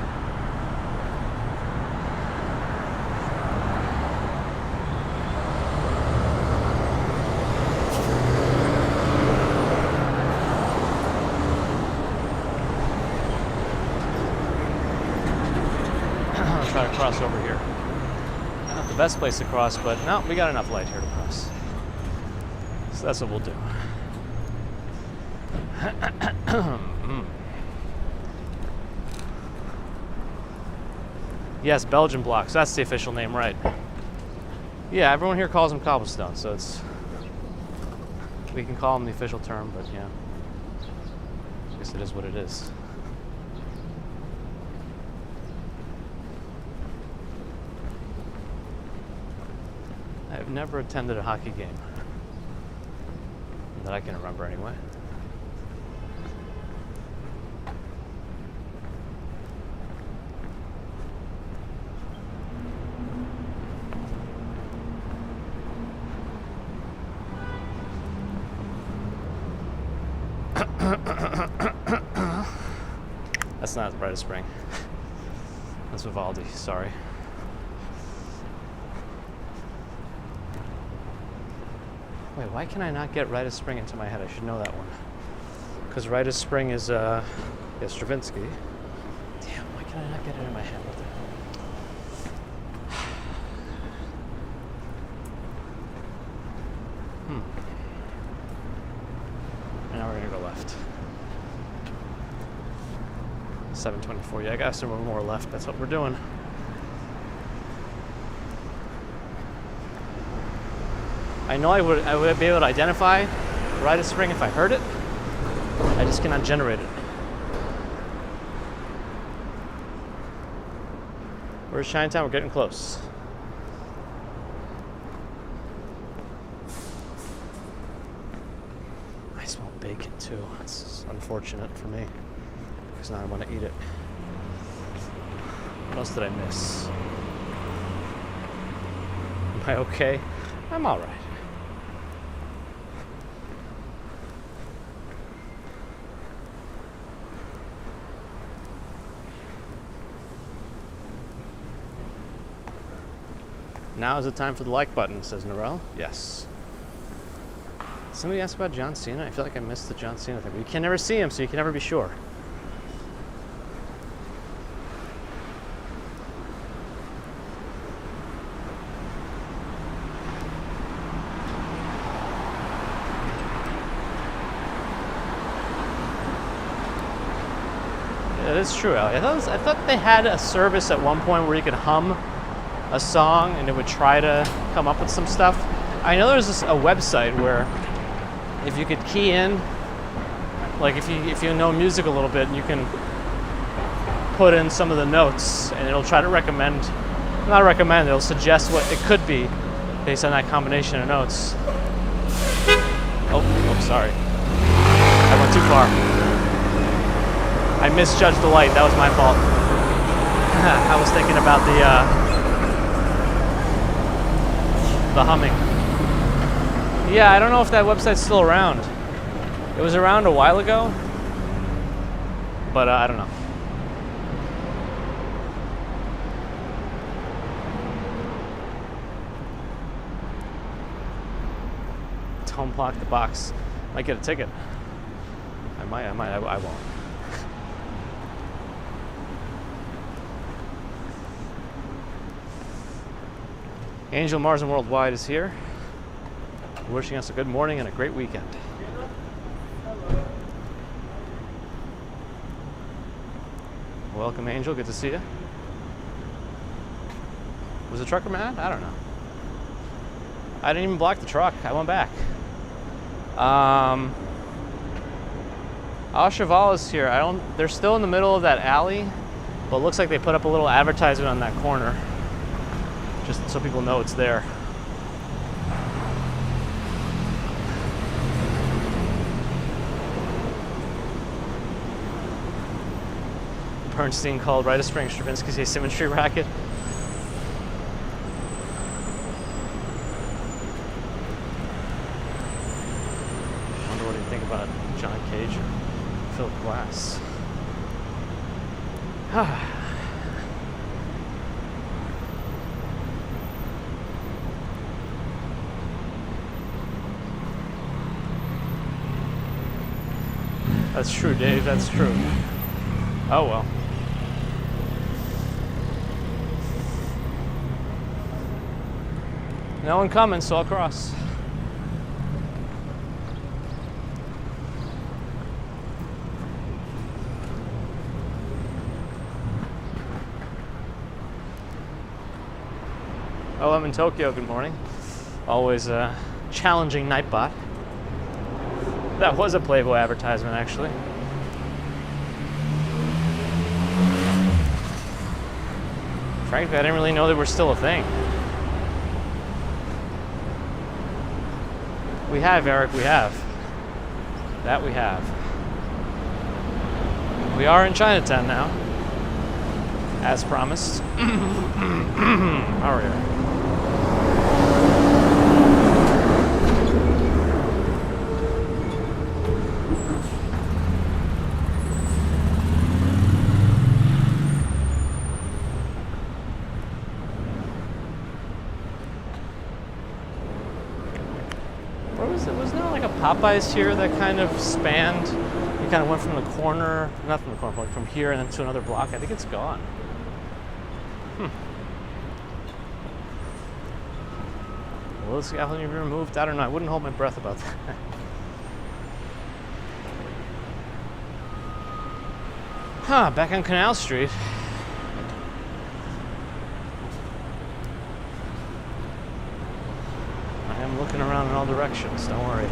A: Try to cross over here. Not the best place to cross, but no, we got enough light here to cross. So that's what we'll do. Yes, Belgian blocks. That's the official name, right? Yeah, everyone here calls them cobblestone, so it's... we can call them the official term, but yeah. I guess it is what it is. I've never attended a hockey game. That I can remember anyway. That's not Rite of Spring. That's Vivaldi, sorry. Wait, why can I not get Rite of Spring into my head? I should know that one. Because Rite of Spring is, Stravinsky. Damn, why can I not get it in my head? What the hell? And now we're gonna go left. 7:24. Yeah, I got some more left. That's what we're doing. I know I would be able to identify Rite of Spring if I heard it. I just cannot generate it. Where's Chinatown? We're getting close. I smell bacon too. That's unfortunate for me because now I want to eat it. What else did I miss? Am I okay? I'm all right. Now is the time for the like button, says Narelle. Yes. Somebody asked about John Cena. I feel like I missed the John Cena thing. You can never see him, so you can never be sure. Yeah, that's true, Ali. I thought they had a service at one point where you could hum a song and it would try to come up with some stuff. I know there's a website where if you could key in, like if you know music a little bit, and you can put in some of the notes and it'll try to it'll suggest what it could be based on that combination of notes. Oh, sorry. I went too far. I misjudged the light. That was my fault. I was thinking about the humming. Yeah, I don't know if that website's still around. It was around a while ago, but I don't know. Don't block the box. Might get a ticket. I won't. Angel Mars and Worldwide is here, wishing us a good morning and a great weekend. Welcome, Angel. Good to see you. Was the trucker mad? I don't know. I didn't even block the truck. I went back. Al Cheval is here. They're still in the middle of that alley, but it looks like they put up a little advertisement on that corner, just so people know it's there. Bernstein called Rite of Spring Stravinsky's asymmetry racket. Wonder what do you think about John Cage or Philip Glass? That's true, Dave. That's true. Oh well. No one coming, so I'll cross. Oh, I'm in Tokyo. Good morning. Always a challenging nightbot. That was a Playboy advertisement, actually. Frankly, I didn't really know they were still a thing. We have, Eric, we have. That we have. We are in Chinatown now, as promised. How are you? Wasn't there like a Popeyes here that kind of spanned? You kind of went from the corner, not from the corner, but from here and then to another block. I think it's gone. Will the scaffolding be removed? I don't know. I wouldn't hold my breath about that. Back on Canal Street. I'm looking around in all directions, don't worry.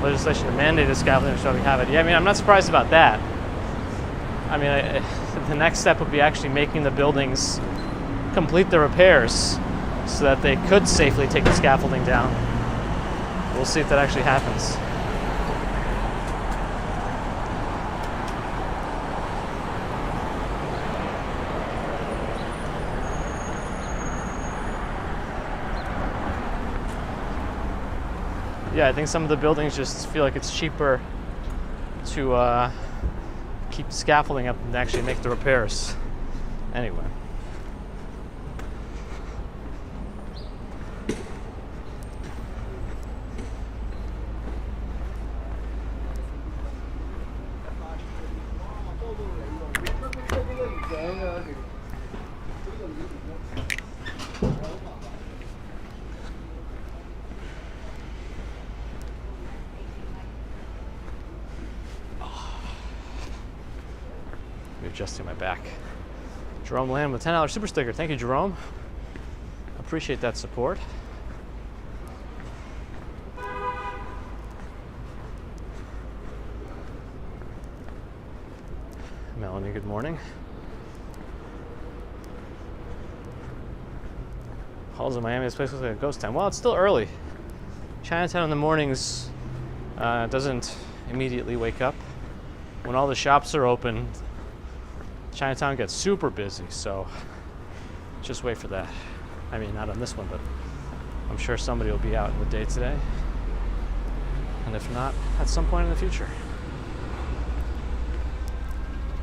A: Legislation to mandate a scaffolding shall we have it. Yeah, I mean, I'm not surprised about that. I mean, the next step would be actually making the buildings complete the repairs so that they could safely take the scaffolding down. We'll see if that actually happens. Yeah, I think some of the buildings just feel like it's cheaper to keep scaffolding up than actually make the repairs. Anyway. Adjusting my back. Jerome Lamb with $10 super sticker. Thank you, Jerome. Appreciate that support. Melanie, good morning. Halls in Miami, this place looks like a ghost town. Well, it's still early. Chinatown in the mornings doesn't immediately wake up. When all the shops are open, Chinatown gets super busy, so just wait for that. I mean, not on this one, but I'm sure somebody will be out in the day today. And if not, at some point in the future.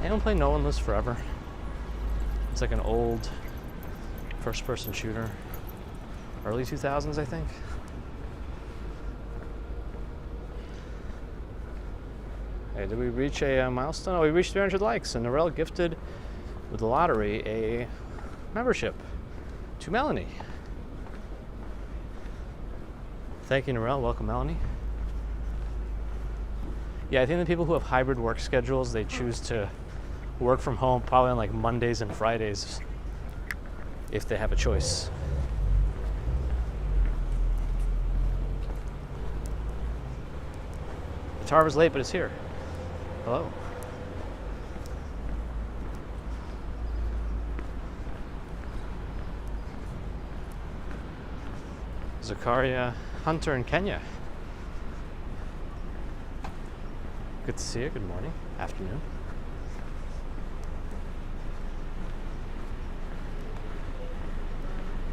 A: Anyone play No One Lives Forever? It's like an old first-person shooter. Early 2000s, I think. Hey, did we reach a milestone? Oh, we reached 300 likes, and Narelle gifted with the lottery a membership to Melanie. Thank you, Narelle. Welcome, Melanie. Yeah, I think the people who have hybrid work schedules, they choose to work from home probably on like Mondays and Fridays if they have a choice. The guitar was late, but it's here. Hello. Zakaria Hunter in Kenya. Good to see you. Good morning. Afternoon.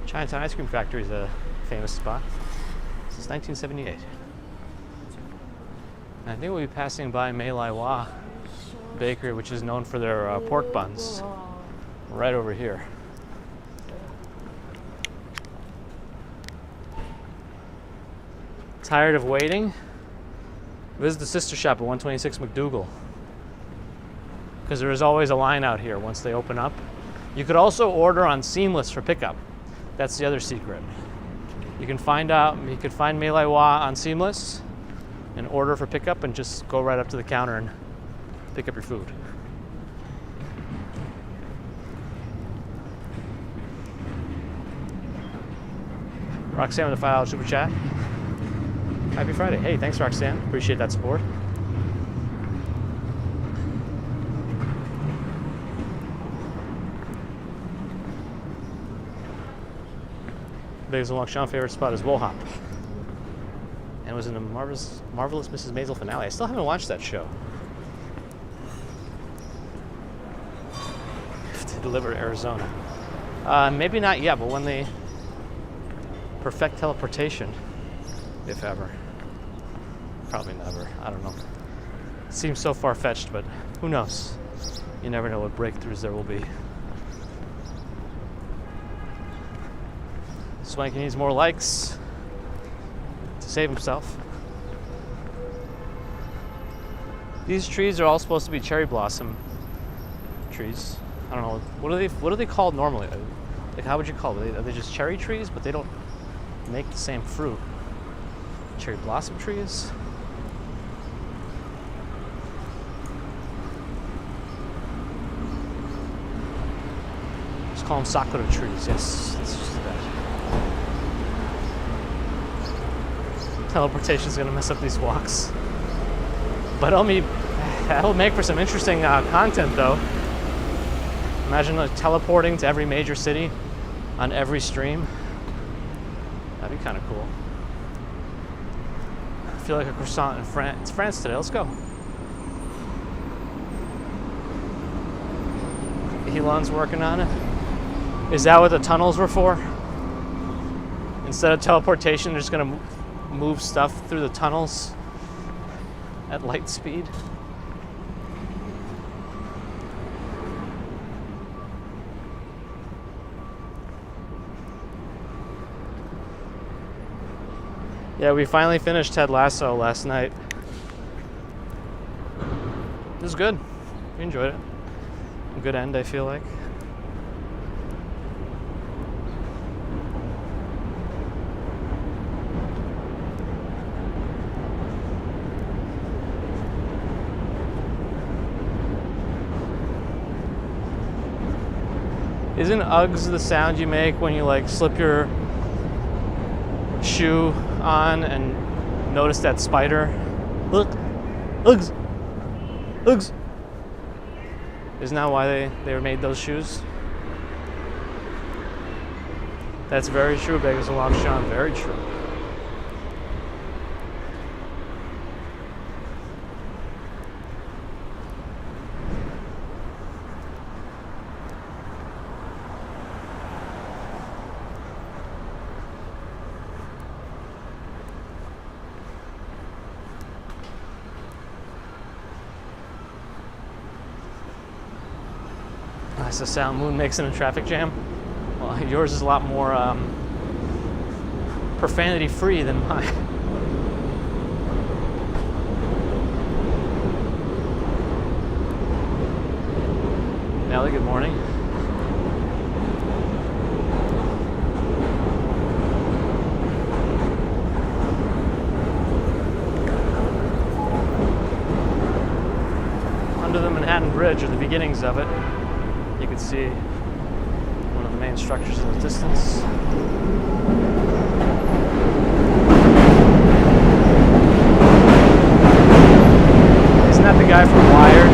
A: Chinatown Ice Cream Factory is a famous spot since 1978. And I think we'll be passing by Mei Lai Wah Bakery, which is known for their pork buns, right over here. Tired of waiting? Visit the sister shop at 126 McDougal, because there is always a line out here once they open up. You could also order on Seamless for pickup. That's the other secret. You could find Mei Lai Wah on Seamless and order for pickup and just go right up to the counter and pick up your food. Roxanne with a $5 super chat. Happy Friday. Hey, thanks, Roxanne. Appreciate that support. Biggest and Long favorite spot is Wohop. And was in the Marvelous Mrs. Maisel finale. I still haven't watched that show. To deliver to Arizona. Maybe not yet, but when they perfect teleportation, if ever. Probably never. I don't know. It seems so far-fetched, but who knows? You never know what breakthroughs there will be. Swanky needs more likes to save himself. These trees are all supposed to be cherry blossom trees. I don't know. What are they called normally? Like, how would you call them? Are they just cherry trees, but they don't make the same fruit? Cherry blossom trees? Let's call them sakura trees. Yes, let's just do that. Teleportation's gonna mess up these walks. But that'll make for some interesting content, though. Imagine teleporting to every major city on every stream. That'd be kind of cool. I feel like a croissant in France. It's France today. Let's go. Elon's working on it. Is that what the tunnels were for? Instead of teleportation, they're just gonna move stuff through the tunnels at light speed. Yeah, we finally finished Ted Lasso last night. It was good. We enjoyed it. A good end, I feel like. Isn't Uggs the sound you make when you like slip your shoe on and notice that spider? Look, Uggs, Uggs. Isn't that why they made those shoes? That's very true, Vegas and Long Sean. Very true. That's the sound Moon makes in a traffic jam. Well, yours is a lot more profanity-free than mine. Nelly, good morning. Under the Manhattan Bridge, or the beginnings of it, you can see one of the main structures in the distance. Isn't that the guy from Wired?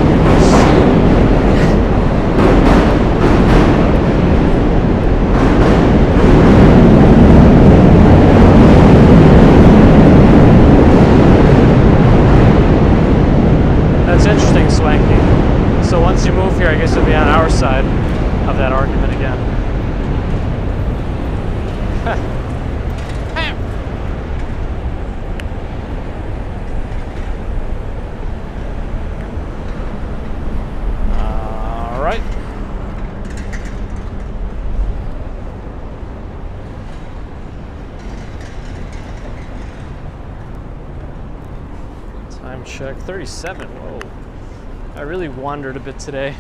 A: That's interesting, Swanky. So once you move here, I guess you'll be on our side of that argument again. All right. Time check, 37. Whoa. I really wandered a bit today.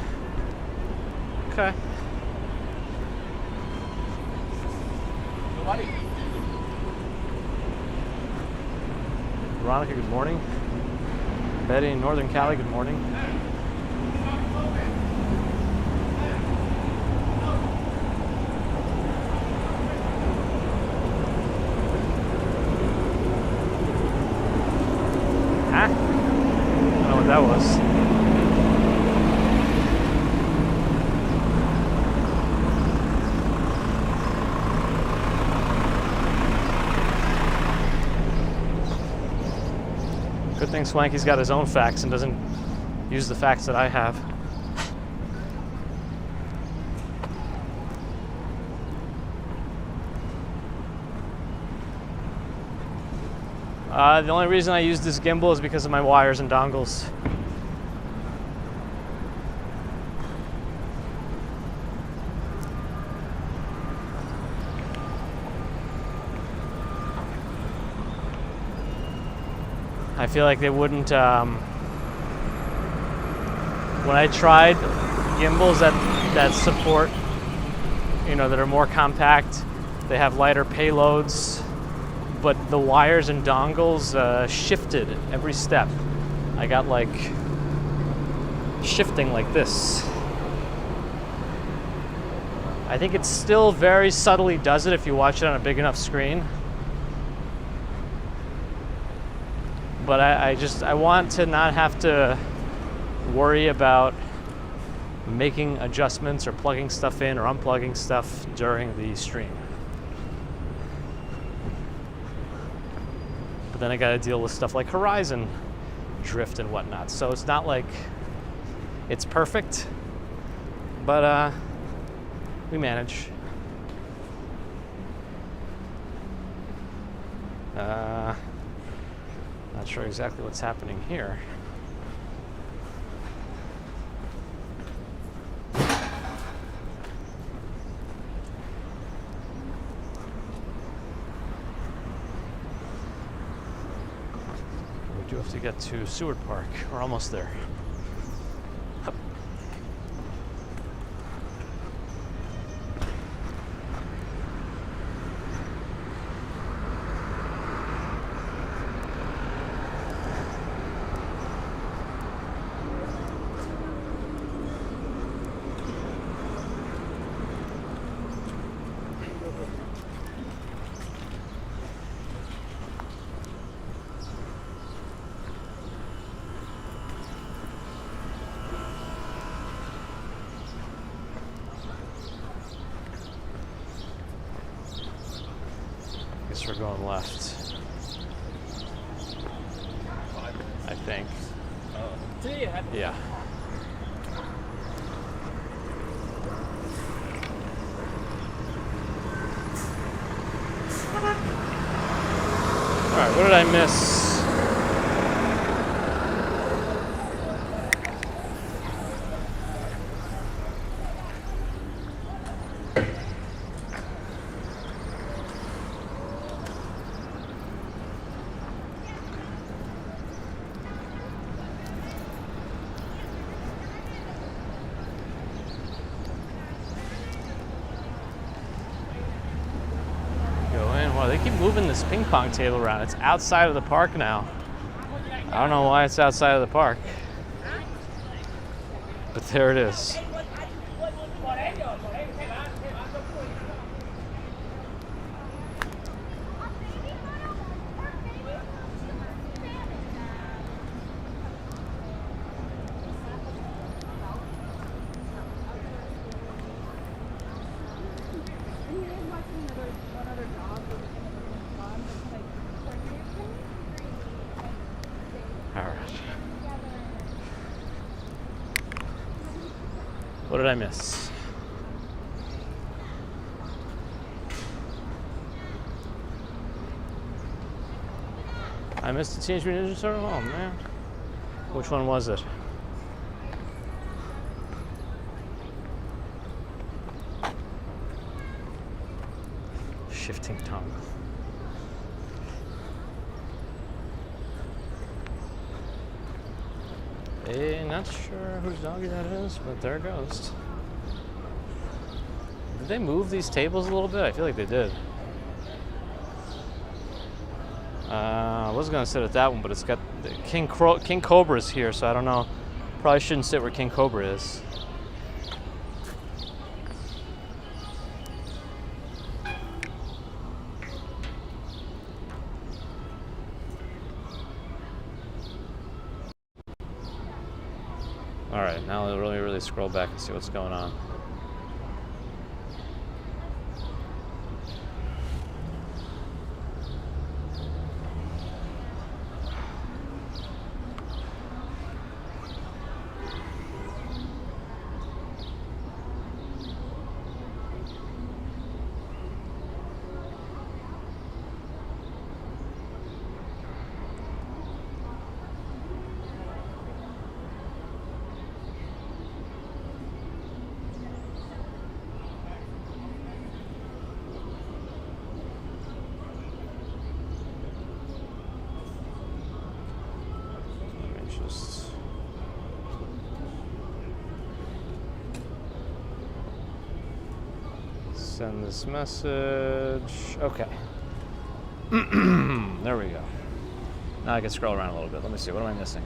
A: Okay. Veronica, good morning. Betty in Northern Cali, good morning. Huh? I don't know what that was. Good thing Swanky's got his own facts and doesn't use the facts that I have. The only reason I use this gimbal is because of my wires and dongles. I feel like they wouldn't, when I tried gimbals that support, that are more compact, they have lighter payloads, but the wires and dongles shifted every step. I got like shifting like this. I think it still very subtly does it if you watch it on a big enough screen. But I want to not have to worry about making adjustments or plugging stuff in or unplugging stuff during the stream. But then I got to deal with stuff like horizon drift and whatnot. So it's not like it's perfect, but we manage. Not sure exactly what's happening here. We do have to get to Seward Park. We're almost there. We're going left. I think. Yeah. All right, what did I miss? more. They keep moving this ping pong table around. It's outside of the park now. I don't know why it's outside of the park, but there it is. What did I miss? I missed the Teenage Mutant Ninja Turtle? Oh man. Which one was it? Shifting tongue. Not sure whose doggy that is, but there it goes. Did they move these tables a little bit? I feel like they did. I was gonna sit at that one, but it's got the King Cobra's here, so I don't know. Probably shouldn't sit where King Cobra is. All right, now I'll really scroll back and see what's going on. Send this message. Okay. There we go. Now I can scroll around a little bit. Let me see. What am I missing?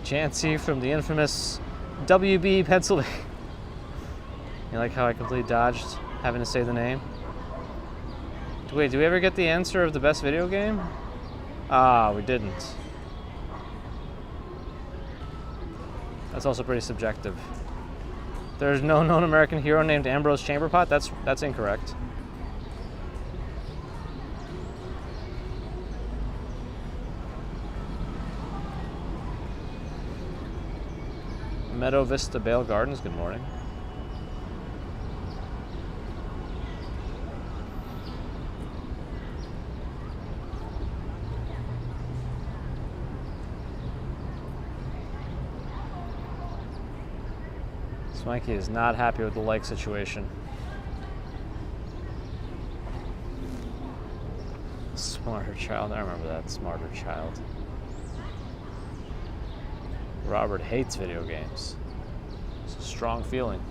A: Jancy from the infamous WB Pennsylvania. You like how I completely dodged having to say the name? Wait, do we ever get the answer of the best video game? Ah, we didn't. That's also pretty subjective. There's no known American hero named Ambrose Chamberpot? That's incorrect. Meadow Vista Bale Gardens, good morning. Mikey is not happy with the like situation. Smarter child, I remember that. Smarter child. Robert hates video games. It's a strong feeling.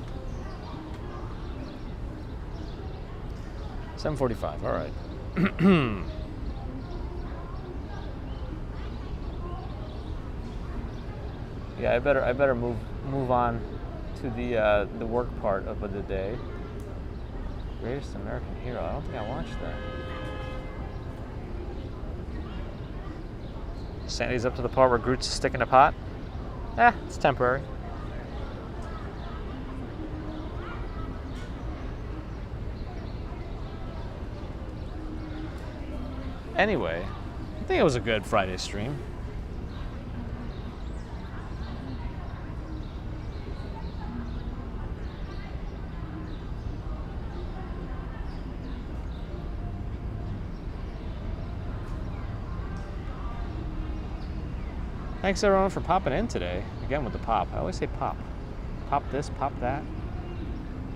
A: 7:45, all right. Yeah, I better move on to the work part of the day. Greatest American hero. I don't think I watched that. Sandy's up to the part where Groot's sticking a pot. It's temporary. Anyway, I think it was a good Friday stream. Thanks everyone for popping in today. Again with the pop. I always say pop. Pop this, pop that.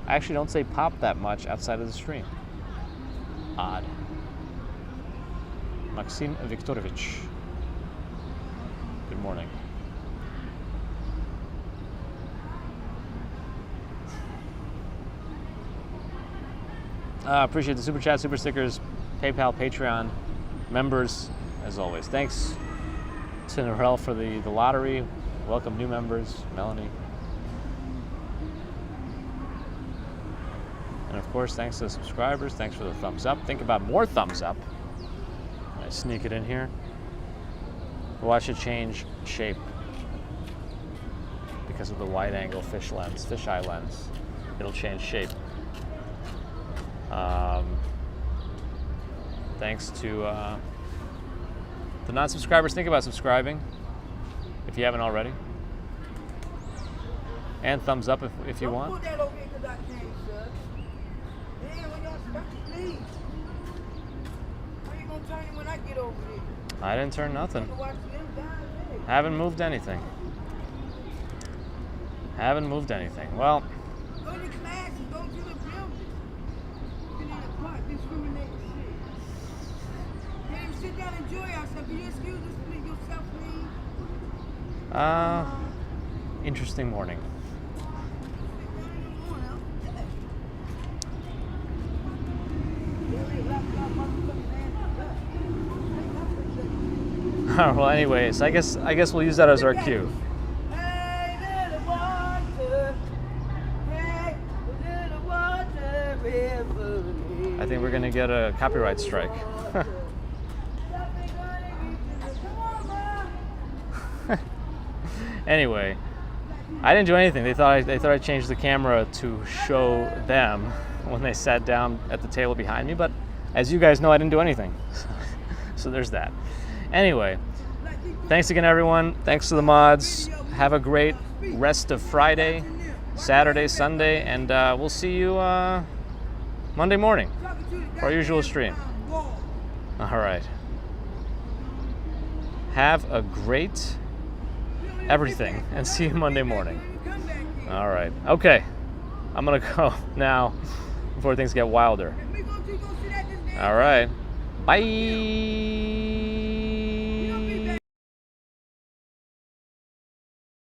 A: I actually don't say pop that much outside of the stream. Odd. Maxim Viktorovich. Good morning. Appreciate the super chat, super stickers, PayPal, Patreon, members, as always. Thanks to Narelle for the lottery. Welcome new members, Melanie. And of course, thanks to the subscribers. Thanks for the thumbs up. Think about more thumbs up. I sneak it in here. Watch it change shape because of the wide angle fisheye lens. It'll change shape. Thanks to the non-subscribers. Think about subscribing if you haven't already. And thumbs up if you want.
C: Put that over here 'cause I can't, sir. Damn, when y'all stop, please. How you gonna turn it when I get over here?
A: I didn't turn nothing.
C: I'm gonna watch them guys, hey.
A: Haven't moved anything. Haven't moved anything. Well,
C: Go to class and go to the building. Get in the park, discriminate and shit. Can't even sit down and enjoy yourself. Can you excuse yourself, please?
A: interesting morning. Well, anyways, I guess we'll use that as our cue.
C: Hey, little water. Hey, little water, river.
A: I think we're gonna get a copyright strike. Anyway, I didn't do anything. They thought I changed the camera to show them when they sat down at the table behind me, but as you guys know, I didn't do anything. So there's that. Anyway, thanks again, everyone. Thanks to the mods. Have a great rest of Friday, Saturday, Sunday, and we'll see you Monday morning for our usual stream. All right. Have a great everything, and see you Monday morning. All right. Okay. I'm going to go now before things get wilder. All right. Bye.